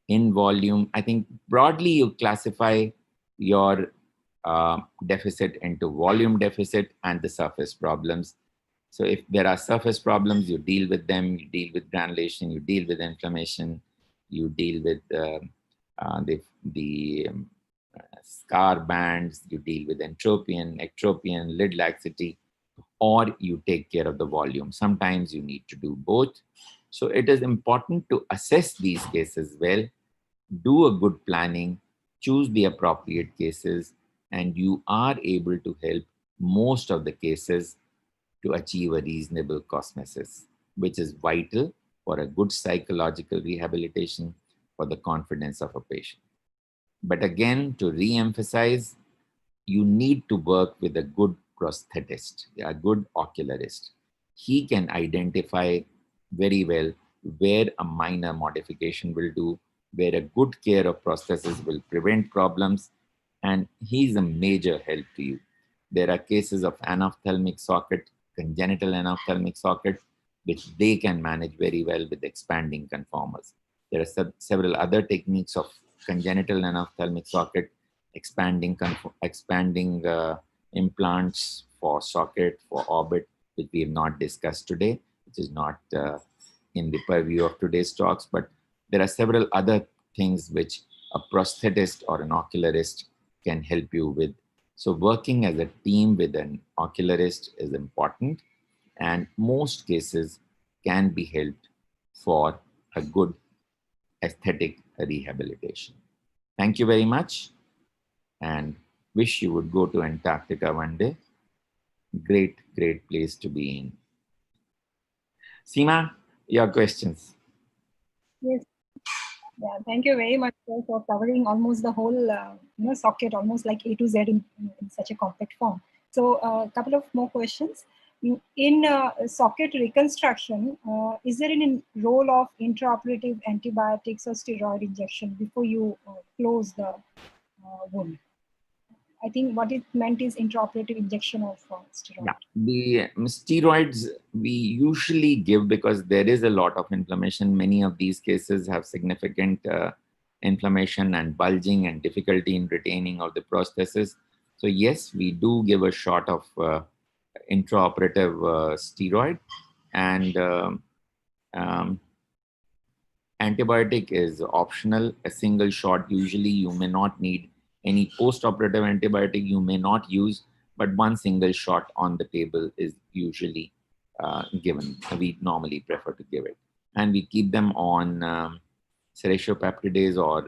in volume. I think broadly you classify your deficit into volume deficit and the surface problems. So if there are surface problems, you deal with them, you deal with granulation, you deal with inflammation, you deal with the scar bands, you deal with entropion, ectropion, lid laxity, or you take care of the volume. Sometimes you need to do both. So it is important to assess these cases well, do a good planning, choose the appropriate cases, and you are able to help most of the cases to achieve a reasonable cosmesis, which is vital for a good psychological rehabilitation for the confidence of a patient. But again, to re-emphasize, you need to work with a good prosthetist, a good ocularist. He can identify very well where a minor modification will do, where a good care of prosthesis will prevent problems, and he's a major help to you. There are cases of anophthalmic socket, congenital anophthalmic socket, which they can manage very well with expanding conformers. There are several other techniques of congenital anophthalmic socket, expanding implants for socket, for orbit, which we have not discussed today, which is not in the purview of today's talks, but there are several other things which a prosthetist or an ocularist can help you with. So working as a team with an ocularist is important, and most cases can be helped for a good aesthetic rehabilitation. Thank you very much, and wish you would go to Antarctica one day. Great, great place to be in. Seema, your questions. Yes. Yeah, thank you very much, sir, for covering almost the whole socket, almost like A to Z in such a compact form. So a couple of more questions. In socket reconstruction, is there any role of intraoperative antibiotics or steroid injection before you close the wound? I think what it meant is intraoperative injection of steroid. Yeah, the steroids we usually give because there is a lot of inflammation. Many of these cases have significant inflammation and bulging and difficulty in retaining of the prosthesis. So yes, we do give a shot of intraoperative steroid, and um, antibiotic is optional. A single shot, usually you may not need any post-operative antibiotic, you may not use, but one single shot on the table is usually given. We normally prefer to give it. And we keep them on serratiopeptidase or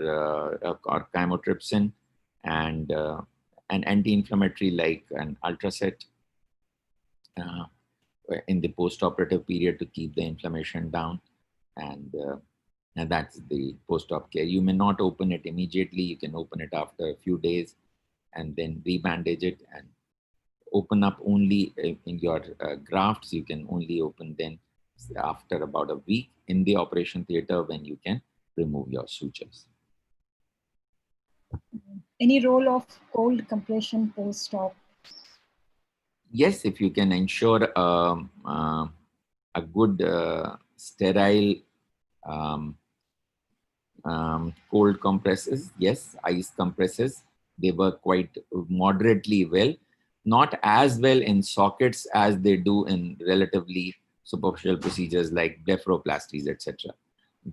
chymotrypsin, and an anti-inflammatory like an Ultracet uh, in the post-operative period to keep the inflammation down. And that's the post-op care. You may not open it immediately. You can open it after a few days and then rebandage it and open up only in your grafts. You can only open then after about a week in the operation theater when you can remove your sutures. Any role of cold compression post-op? Yes, if you can ensure a good sterile cold compresses, yes, ice compresses, they work quite moderately well, not as well in sockets as they do in relatively superficial procedures like blepharoplasties, etc.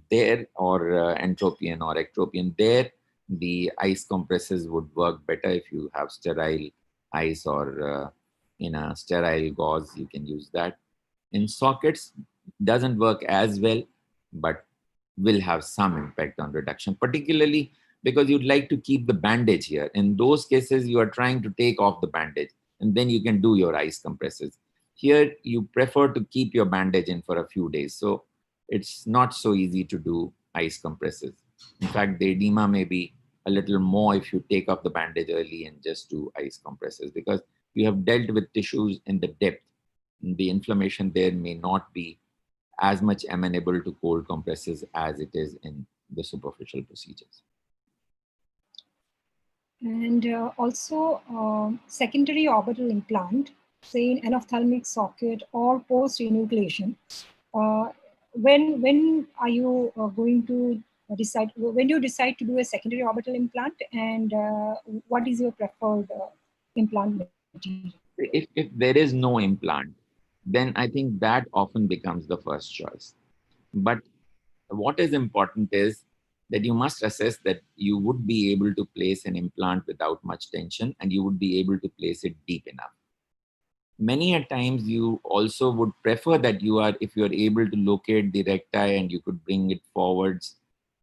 There, or entropion or ectropion, there the ice compresses would work better if you have sterile ice, or in a sterile gauze, you can use that. In sockets, doesn't work as well, but will have some impact on reduction, particularly because you'd like to keep the bandage here. In those cases, you are trying to take off the bandage and then you can do your ice compresses. Here, you prefer to keep your bandage in for a few days. So it's not so easy to do ice compresses. In fact, the edema may be a little more if you take off the bandage early and just do ice compresses, because you have dealt with tissues in the depth. The inflammation there may not be as much amenable to cold compresses as it is in the superficial procedures. And also secondary orbital implant, say in anophthalmic socket or post-enucleation. When are you going to decide, when do you decide to do a secondary orbital implant, and what is your preferred implant material? If there is no implant, then I think that often becomes the first choice. But what is important is that you must assess that you would be able to place an implant without much tension, and you would be able to place it deep enough. Many a times you also would prefer that if you are able to locate the recti and you could bring it forwards,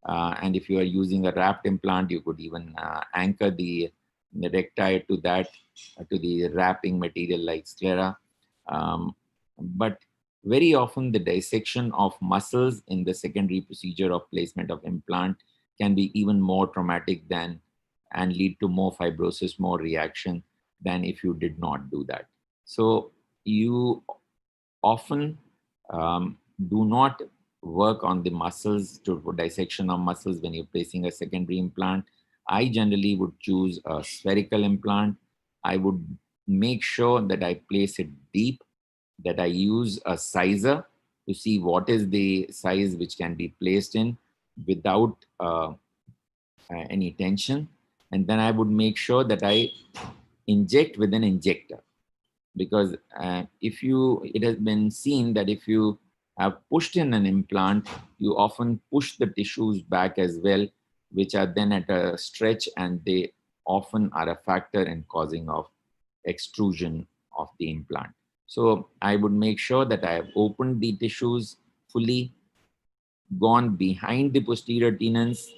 and if you are using a wrapped implant, you could even anchor the recti to that, to the wrapping material like sclera. But very often the dissection of muscles in the secondary procedure of placement of implant can be even more traumatic than, and lead to more fibrosis, more reaction than if you did not do that. So you often do not work on the muscles for dissection of muscles when you're placing a secondary implant. I generally would choose a spherical implant. I would make sure that I place it deep, that I use a sizer to see what is the size which can be placed in without any tension. And then I would make sure that I inject with an injector, because it has been seen that if you have pushed in an implant, you often push the tissues back as well, which are then at a stretch, and they often are a factor in causing of extrusion of the implant. So I would make sure that I have opened the tissues fully, gone behind the posterior tenons,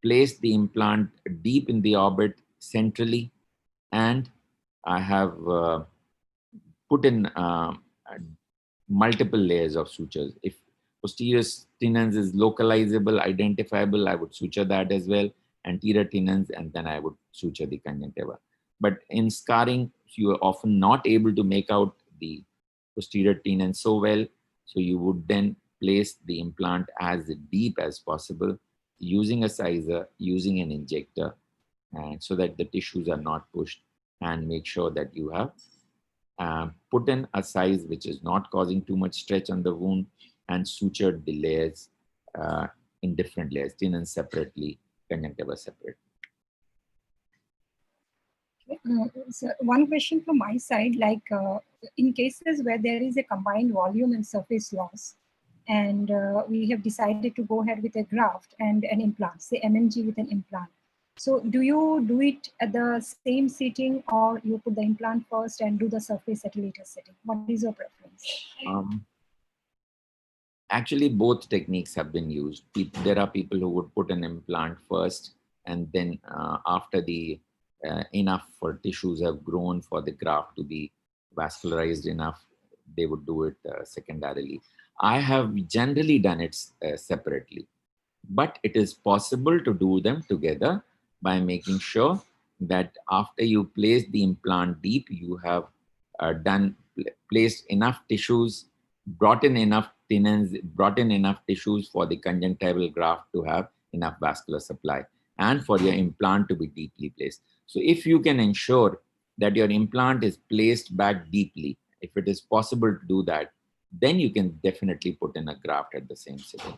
placed the implant deep in the orbit centrally, and I have put in multiple layers of sutures. If posterior tenons is localizable, identifiable, I would suture that as well, anterior tenons, and then I would suture the conjunctiva. But in scarring, you are often not able to make out the posterior tenon so well. So you would then place the implant as deep as possible using a sizer, using an injector, and so that the tissues are not pushed, and make sure that you have put in a size which is not causing too much stretch on the wound, and sutured the layers in different layers, tenon separately, conjunctiva separate. So one question from my side, like in cases where there is a combined volume and surface loss, and we have decided to go ahead with a graft and an implant, say MMG with an implant. So do you do it at the same sitting, or you put the implant first and do the surface at a later setting? What is your preference? Actually, both techniques have been used. There are people who would put an implant first, and then after the enough for tissues have grown for the graft to be vascularized enough, they would do it secondarily. I have generally done it separately, but it is possible to do them together by making sure that after you place the implant deep, you have placed enough tissues, brought in enough tenons, brought in enough tissues for the conjunctival graft to have enough vascular supply, and for your implant to be deeply placed. So if you can ensure that your implant is placed back deeply, if it is possible to do that, then you can definitely put in a graft at the same sitting.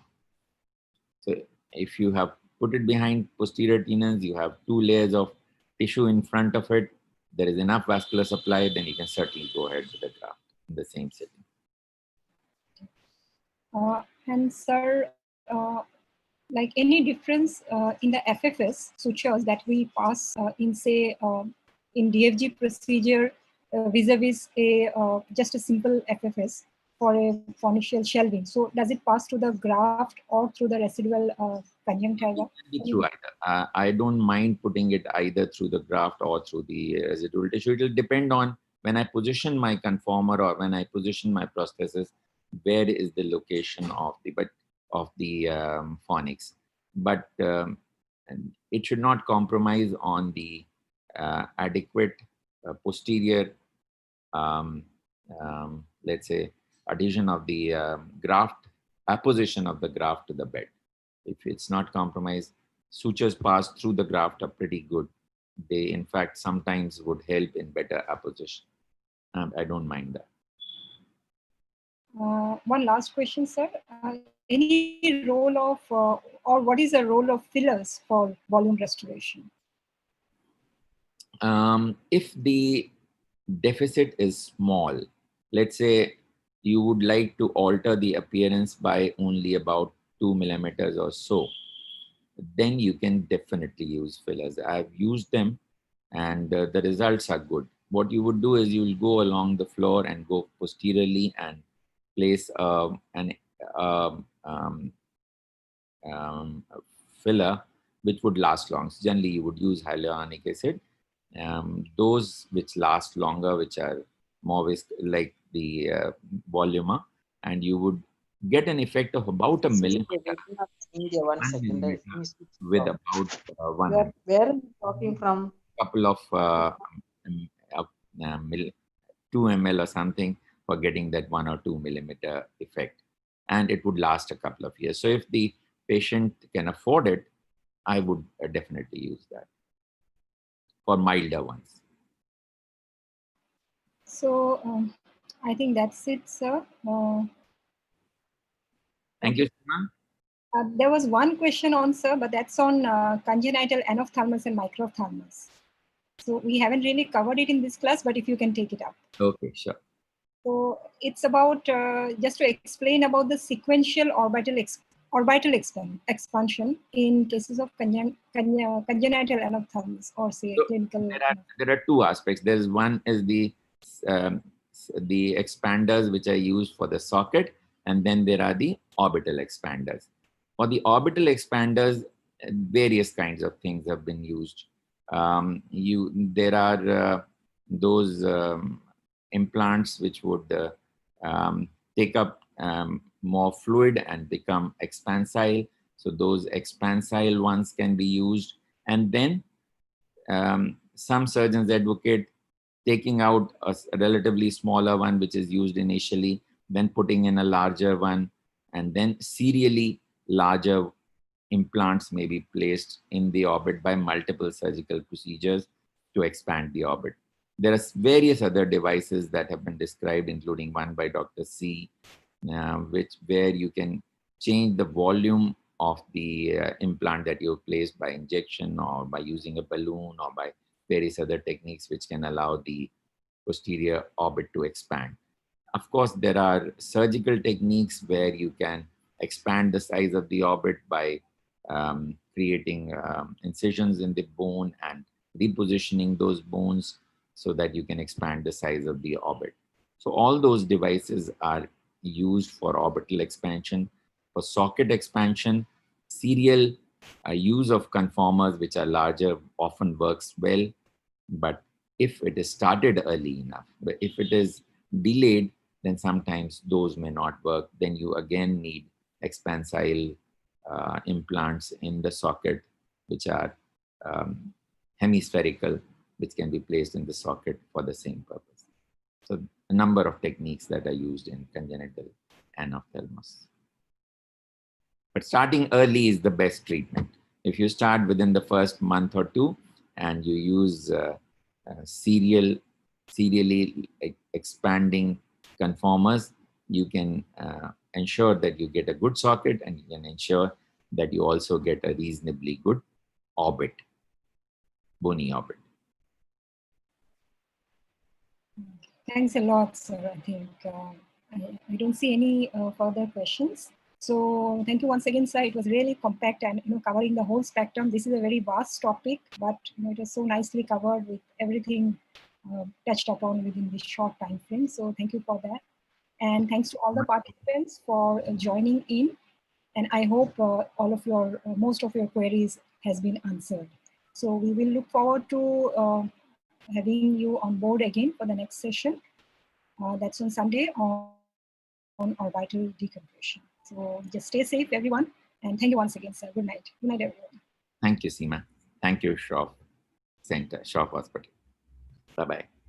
So if you have put it behind posterior tenons, you have 2 layers of tissue in front of it, there is enough vascular supply, then you can certainly go ahead with the graft in the same sitting. And sir, like any difference in the FFS sutures that we pass in, say, in DFG procedure vis-a-vis just a simple FFS for a pharyngeal shelving? So does it pass to the graft or through the residual conjunctiva? Through either. I don't mind putting it either through the graft or through the residual tissue. It will depend on when I position my conformer or when I position my prosthesis, where is the location of the phonics. But and it should not compromise on the adequate posterior, let's say, adhesion of the graft, apposition of the graft to the bed. If it's not compromised, sutures passed through the graft are pretty good. They, in fact, sometimes would help in better apposition. I don't mind that. One last question, sir. Any role of, or what is the role of fillers for volume restoration? If the deficit is small, let's say you would like to alter the appearance by only about 2 millimeters or so, then you can definitely use fillers. I've used them, and the results are good. What you would do is you will go along the floor and go posteriorly and place an filler which would last long. So generally, you would use hyaluronic acid. Those which last longer, which are more like the Voluma, and you would get an effect of about a millimeter. India, 1 second. With about where are you talking from? Couple of 2 ml or something for getting that 1 or 2 millimeter effect, and it would last a couple of years. So if the patient can afford it, I would definitely use that for milder ones. So I think that's it, sir. Thank you, Simran. There was one question on, sir, but that's on congenital anophthalmos and microphthalmos. So we haven't really covered it in this class, but if you can take it up. Okay, sure. So it's about, just to explain about the sequential orbital expansion in cases of congenital anophthalmos, or say So clinical. there are 2 aspects. There's one is the expanders which are used for the socket, and then there are the orbital expanders. For the orbital expanders, various kinds of things have been used. There are those implants which would take up more fluid and become expansile. So those expansile ones can be used. And then some surgeons advocate taking out a relatively smaller one, which is used initially, then putting in a larger one, and then serially larger implants may be placed in the orbit by multiple surgical procedures to expand the orbit. There are various other devices that have been described, including one by Dr. C, where you can change the volume of the implant that you placed by injection or by using a balloon or by various other techniques which can allow the posterior orbit to expand. Of course, there are surgical techniques where you can expand the size of the orbit by creating incisions in the bone and repositioning those bones so that you can expand the size of the orbit. So all those devices are used for orbital expansion. For socket expansion, serial use of conformers, which are larger, often works well. But if it is started early enough, but if it is delayed, then sometimes those may not work. Then you again need expansile implants in the socket, which are hemispherical, which can be placed in the socket for the same purpose. So a number of techniques that are used in congenital anophthalmos. But starting early is the best treatment. If you start within the first month or two and you use serially expanding conformers, you can ensure that you get a good socket, and you can ensure that you also get a reasonably good orbit, bony orbit. Thanks a lot, sir. I think I don't see any further questions. So thank you once again, sir. It was really compact and covering the whole spectrum. This is a very vast topic, but it was so nicely covered with everything touched upon within this short time frame. So thank you for that. And thanks to all the participants for joining in. And I hope most of your queries has been answered. So we will look forward to having you on board again for the next session. That's on Sunday on orbital decompression. So just stay safe, everyone. And thank you once again, sir. Good night. Good night, everyone. Thank you, Seema. Thank you, Shroff Center, Shroff Hospital. Bye-bye.